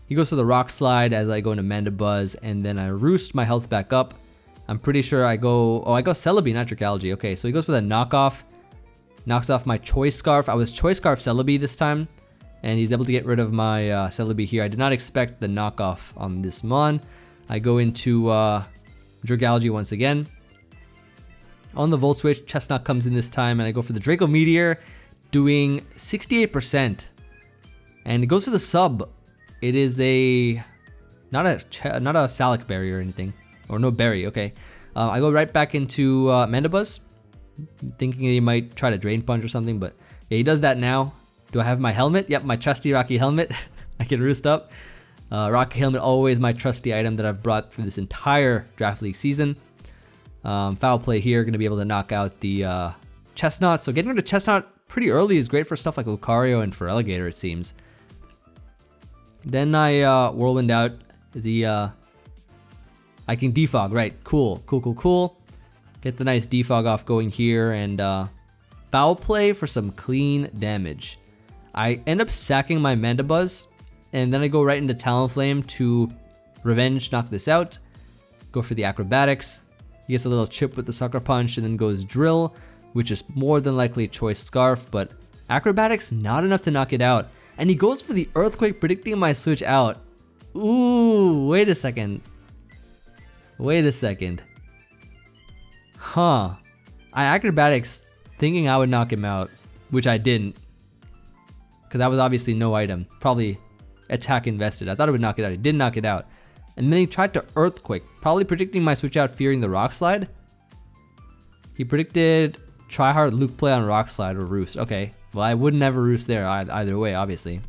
He goes for the Rock Slide as I go into Mandibuzz, and then I Roost my health back up. I'm pretty sure I go Celebi, not Dragalge. Okay, so he goes for the knockoff, knocks off my Choice Scarf. I was Choice Scarf Celebi this time, and he's able to get rid of my Celebi here. I did not expect the knockoff on this mon. I go into Dragalge once again. On the Volt Switch, Chestnut comes in this time, and I go for the Draco Meteor, doing 68%. And it goes for the sub. It is not a Salic berry or anything, or no berry. Okay, I go right back into Mandibuzz, thinking he might try to Drain Punch or something, but yeah, he does that now. Do I have my helmet? Yep, my trusty Rocky Helmet. I can Roost up. Rocky Helmet, always my trusty item that I've brought for this entire Draft League season. Foul play here, going to be able to knock out the Chestnut. So getting rid of Chestnut pretty early is great for stuff like Lucario and Feraligatr, it seems. Then I Whirlwind out as he, I can Defog, right, cool. Get the nice Defog off going here, and Foul play for some clean damage. I end up sacking my Mandibuzz, and then I go right into Talonflame to revenge knock this out. Go for the Acrobatics. He gets a little chip with the Sucker Punch, and then goes Drill, which is more than likely Choice Scarf, but Acrobatics not enough to knock it out. And he goes for the Earthquake, predicting my switch out. Ooh, wait a second. Huh. I Acrobatics thinking I would knock him out, which I didn't. Because that was obviously no item. Probably attack invested. I thought it would knock it out. It did knock it out. And then he tried to Earthquake, probably predicting my switch out, fearing the Rock Slide. He predicted Tryhard Luke play on Rock Slide or Roost. Okay, well, I would never Roost there either way, obviously.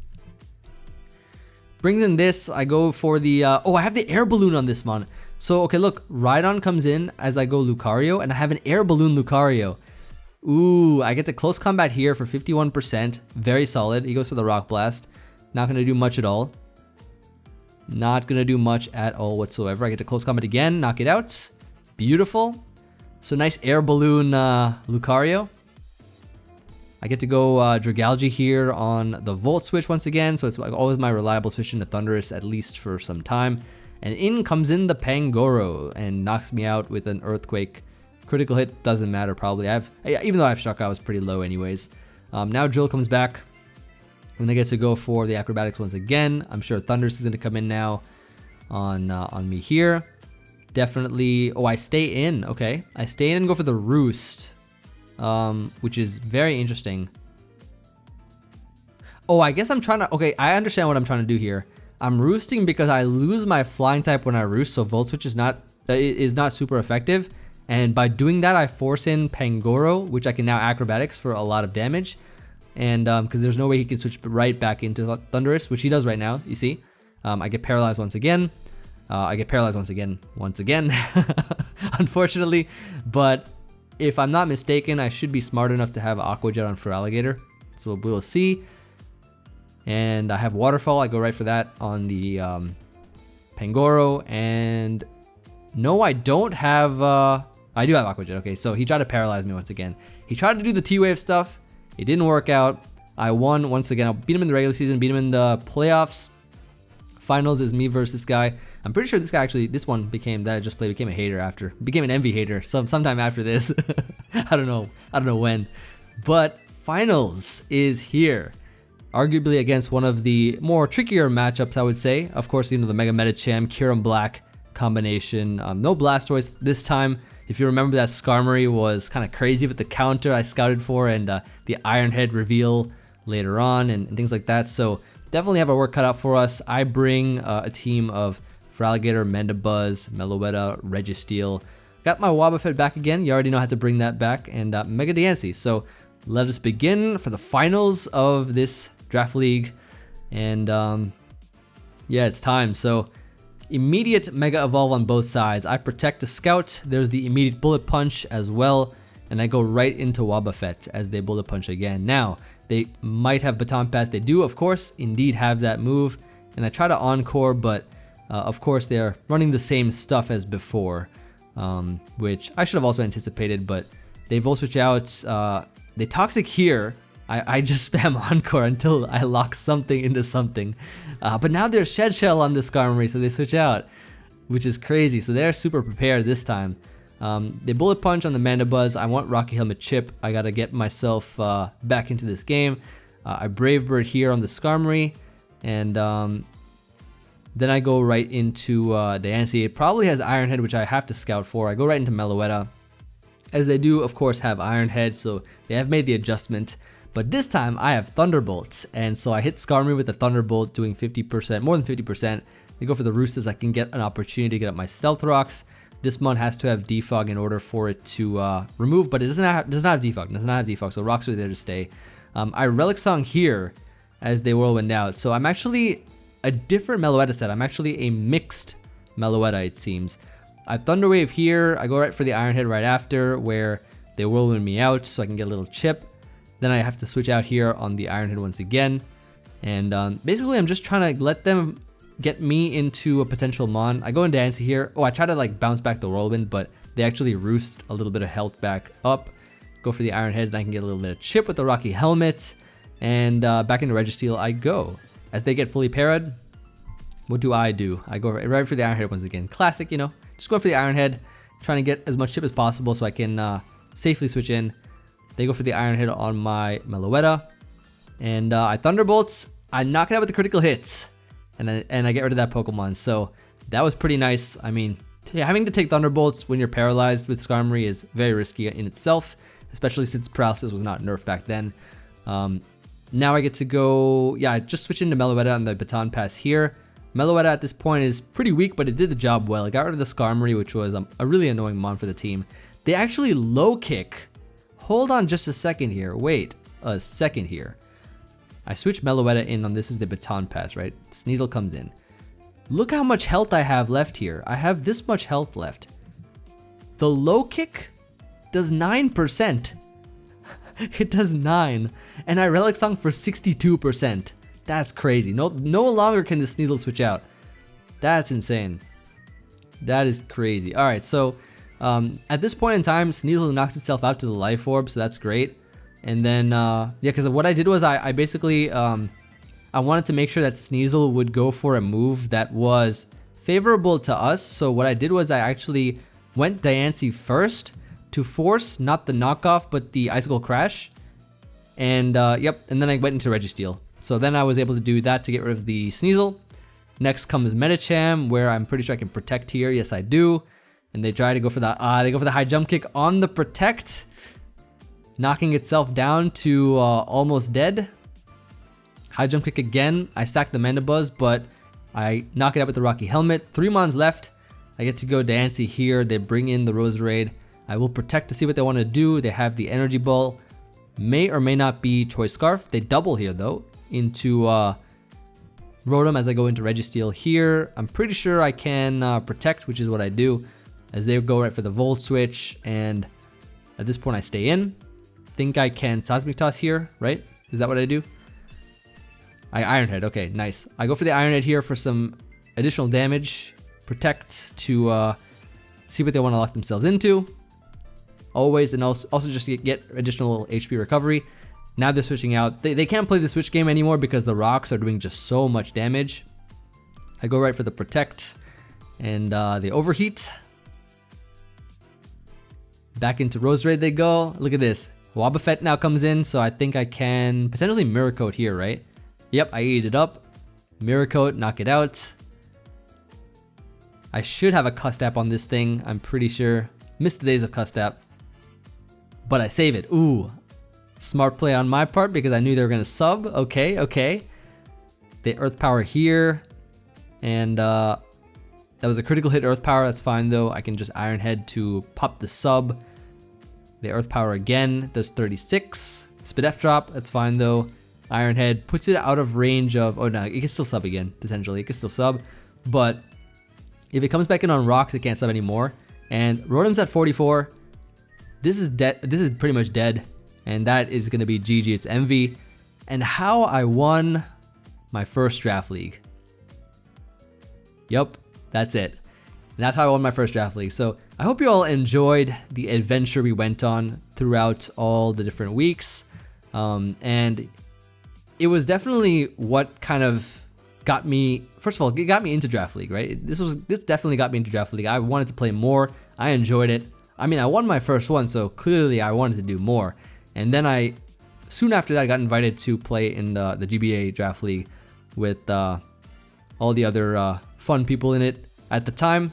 Brings in this, I go for the, oh, I have the Air Balloon on this mon. So, okay, look, Rhydon comes in as I go Lucario, and I have an Air Balloon Lucario. Ooh, I get to close combat here for 51%. Very solid. He goes for the Rock Blast. Not going to do much at all. Not going to do much at all whatsoever. I get to close combat again, knock it out. Beautiful. So nice Air Balloon Lucario. I get to go Dragalge here on the Volt switch once again. So it's like always my reliable switch into Thundurus, at least for some time. And in comes in the Pangoro and knocks me out with an Earthquake. Critical hit doesn't matter probably. Even though I have Shock, I was pretty low anyways. Now Drill comes back. And I get to go for the Acrobatics once again. I'm sure Thundurus is going to come in now on me here. Definitely. Oh, I stay in. Okay. I stay in and go for the Roost, which is very interesting. Oh, I guess I'm trying to... Okay, I understand what I'm trying to do here. I'm Roosting because I lose my Flying type when I Roost, so Volt Switch is not super effective. And by doing that, I force in Pangoro, which I can now Acrobatics for a lot of damage. And because there's no way he can switch right back into Thundurus, which he does right now, you see. I get paralyzed once again. Unfortunately. But if I'm not mistaken, I should be smart enough to have Aqua Jet on Feraligatr. So we'll see. And I have Waterfall. I go right for that on the Pangoro. And no, I don't have... I do have Aqua Jet. Okay, so he tried to paralyze me once again. He tried to do the T-Wave stuff. It didn't work out. I won once again. I beat him in the regular season, beat him in the playoffs. Finals is me versus this guy. I'm pretty sure this guy actually, this one became that I just played, became a hater after. Became an Emvee hater sometime after this. I don't know when. But finals is here. Arguably against one of the more trickier matchups, I would say. Of course, you know, the Mega Medicham, Kyurem Black combination. No Blastoise this time. If you remember, that Skarmory was kind of crazy with the counter I scouted for, and the Iron Head reveal later on and things like that. So definitely have our work cut out for us. I bring a team of Feraligatr, Mandibuzz, Meloetta, Registeel. Got my Wobbuffet back again. You already know how to bring that back. And Mega Diancie. So let us begin for the finals of this draft league. And yeah, it's time. So immediate Mega Evolve on both sides. I protect the Scout. There's the immediate Bullet Punch as well. And I go right into Wobbuffet as they Bullet Punch again. Now, they might have Baton Pass. They do, of course, indeed have that move. And I try to Encore, but of course they're running the same stuff as before. Which I should have also anticipated, but they Volt Switch out. They Toxic here. I just spam Encore until I lock something into something. But now there's Shed Shell on this Skarmory, so they switch out, which is crazy. So they're super prepared this time. They Bullet Punch on the Mandibuzz. I want Rocky Helmet Chip. I gotta get myself back into this game. I Brave Bird here on the Skarmory, and then I go right into Diancie. It probably has Iron Head, which I have to scout for. I go right into Meloetta, as they do, of course, have Iron Head, so they have made the adjustment. But this time I have Thunderbolts, and so I hit Skarmory with the Thunderbolt, doing 50%, more than 50%. They go for the Roost as I can get an opportunity to get up my Stealth Rocks. This mon has to have Defog in order for it to remove, but it does not have Defog, so Rocks are there to stay. I Relic Song here as they Whirlwind out, so I'm actually a different Meloetta set. I'm actually a mixed Meloetta, it seems. I Thunder Wave here. I go right for the Iron Head right after, where they Whirlwind me out so I can get a little chip. Then I have to switch out here on the Iron Head once again. And basically I'm just trying to let them get me into a potential mon. I go into Diancie here. Oh, I try to like bounce back the Whirlwind, but they actually Roost a little bit of health back up. Go for the Iron Head and I can get a little bit of chip with the Rocky Helmet. And back into Registeel I go. As they get fully parried, what do? I go right for the Iron Head once again. Classic, you know, just going for the Iron Head, trying to get as much chip as possible so I can safely switch in. They go for the Iron Head on my Meloetta, and I Thunderbolts. I knock it out with the critical hits, and I get rid of that Pokemon. So that was pretty nice. I mean, having to take Thunderbolts when you're paralyzed with Skarmory is very risky in itself, especially since paralysis was not nerfed back then. Now I get to go, yeah, I just switched into Meloetta on the baton pass here. Meloetta at this point is pretty weak, but it did the job well. It got rid of the Skarmory, which was a really annoying mon for the team. They actually low kick. Hold on just a second here. Wait a second here. I switched Meloetta in on this is the baton pass, right? Sneasel comes in. Look how much health I have left here. I have this much health left. The low kick does 9%. It does 9. And I Relic Song for 62%. That's crazy. No longer can the Sneasel switch out. That's insane. That is crazy. Alright, so at this point in time, Sneasel knocks itself out to the Life Orb, so that's great. And then, yeah, because what I did was I basically, I wanted to make sure that Sneasel would go for a move that was favorable to us. So what I did was I actually went Diancie first to force not the knockoff, but the Icicle Crash. And yep, and then I went into Registeel. So then I was able to do that to get rid of the Sneasel. Next comes Medicham, where I'm pretty sure I can protect here. Yes, I do. And they try to go for the high jump kick on the protect, knocking itself down to almost dead. High jump kick again. I sack the Mandibuzz, but I knock it out with the Rocky Helmet. 3 mons left. I get to go Diancie here. They bring in the Roserade. I will protect to see what they want to do. They have the Energy Ball. May or may not be Choice Scarf. They double here though into Rotom as I go into Registeel here. I'm pretty sure I can protect, which is what I do, as they go right for the Volt Switch. And at this point I stay in. Think I can Seismic Toss here, right? Is that what I do? I Iron Head. Okay, nice. I go for the Iron Head here for some additional damage. Protect to see what they want to lock themselves into. Always, and also just to get additional HP recovery. Now they're switching out. They can't play the switch game anymore because the rocks are doing just so much damage. I go right for the protect, and they overheat. Back into Roserade they go. Look at this. Wobbuffet now comes in, so I think I can potentially Mirror Coat here, right? Yep, I ate it up. Mirror Coat, knock it out. I should have a Custap on this thing, I'm pretty sure. Missed the days of Custap. But I save it. Ooh. Smart play on my part because I knew they were going to sub. Okay, okay. They Earth Power here. And that was a critical hit Earth Power. That's fine though. I can just Iron Head to pop the sub. They Earth Power again. Does 36. Spidef drop. That's fine though. Iron Head puts it out of range of... Oh no, it can still sub again, potentially. It can still sub. But if it comes back in on rocks, it can't sub anymore. And Rotom's at 44. This is dead. This is pretty much dead. And that is going to be GG. It's Emvee. And how I won my first draft league. Yup, that's it. And that's how I won my first draft league. So I hope you all enjoyed the adventure we went on throughout all the different weeks. And it was definitely what kind of got me, first of all, it got me into Draft League, right? This definitely got me into Draft League. I wanted to play more. I enjoyed it. I mean, I won my first one, so clearly I wanted to do more. And then soon after that, I got invited to play in the GBA Draft League with all the other fun people in it at the time,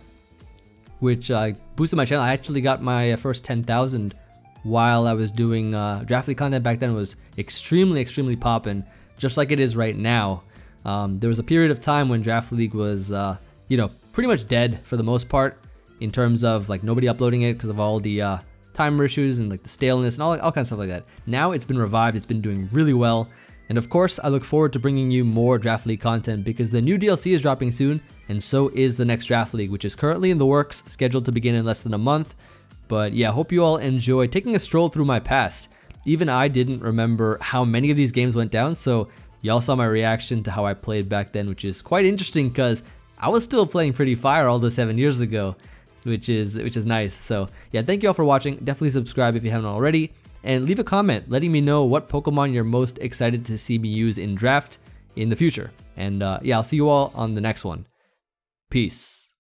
which boosted my channel. I actually got my first 10,000 while I was doing Draft League content. Back then it was extremely poppin', just like it is right now. There was a period of time when Draft League was, you know, pretty much dead for the most part in terms of like nobody uploading it because of all the timer issues and like the staleness and all kinds of stuff like that. Now it's been revived. It's been doing really well. And of course, I look forward to bringing you more Draft League content because the new DLC is dropping soon, and so is the next Draft League, which is currently in the works, scheduled to begin in less than a month. But yeah, hope you all enjoy taking a stroll through my past. Even I didn't remember how many of these games went down, so y'all saw my reaction to how I played back then, which is quite interesting because I was still playing pretty fire all those 7 years ago, which is nice. So yeah, thank you all for watching. Definitely subscribe if you haven't already, and leave a comment letting me know what Pokemon you're most excited to see me use in draft in the future. And yeah, I'll see you all on the next one. Peace.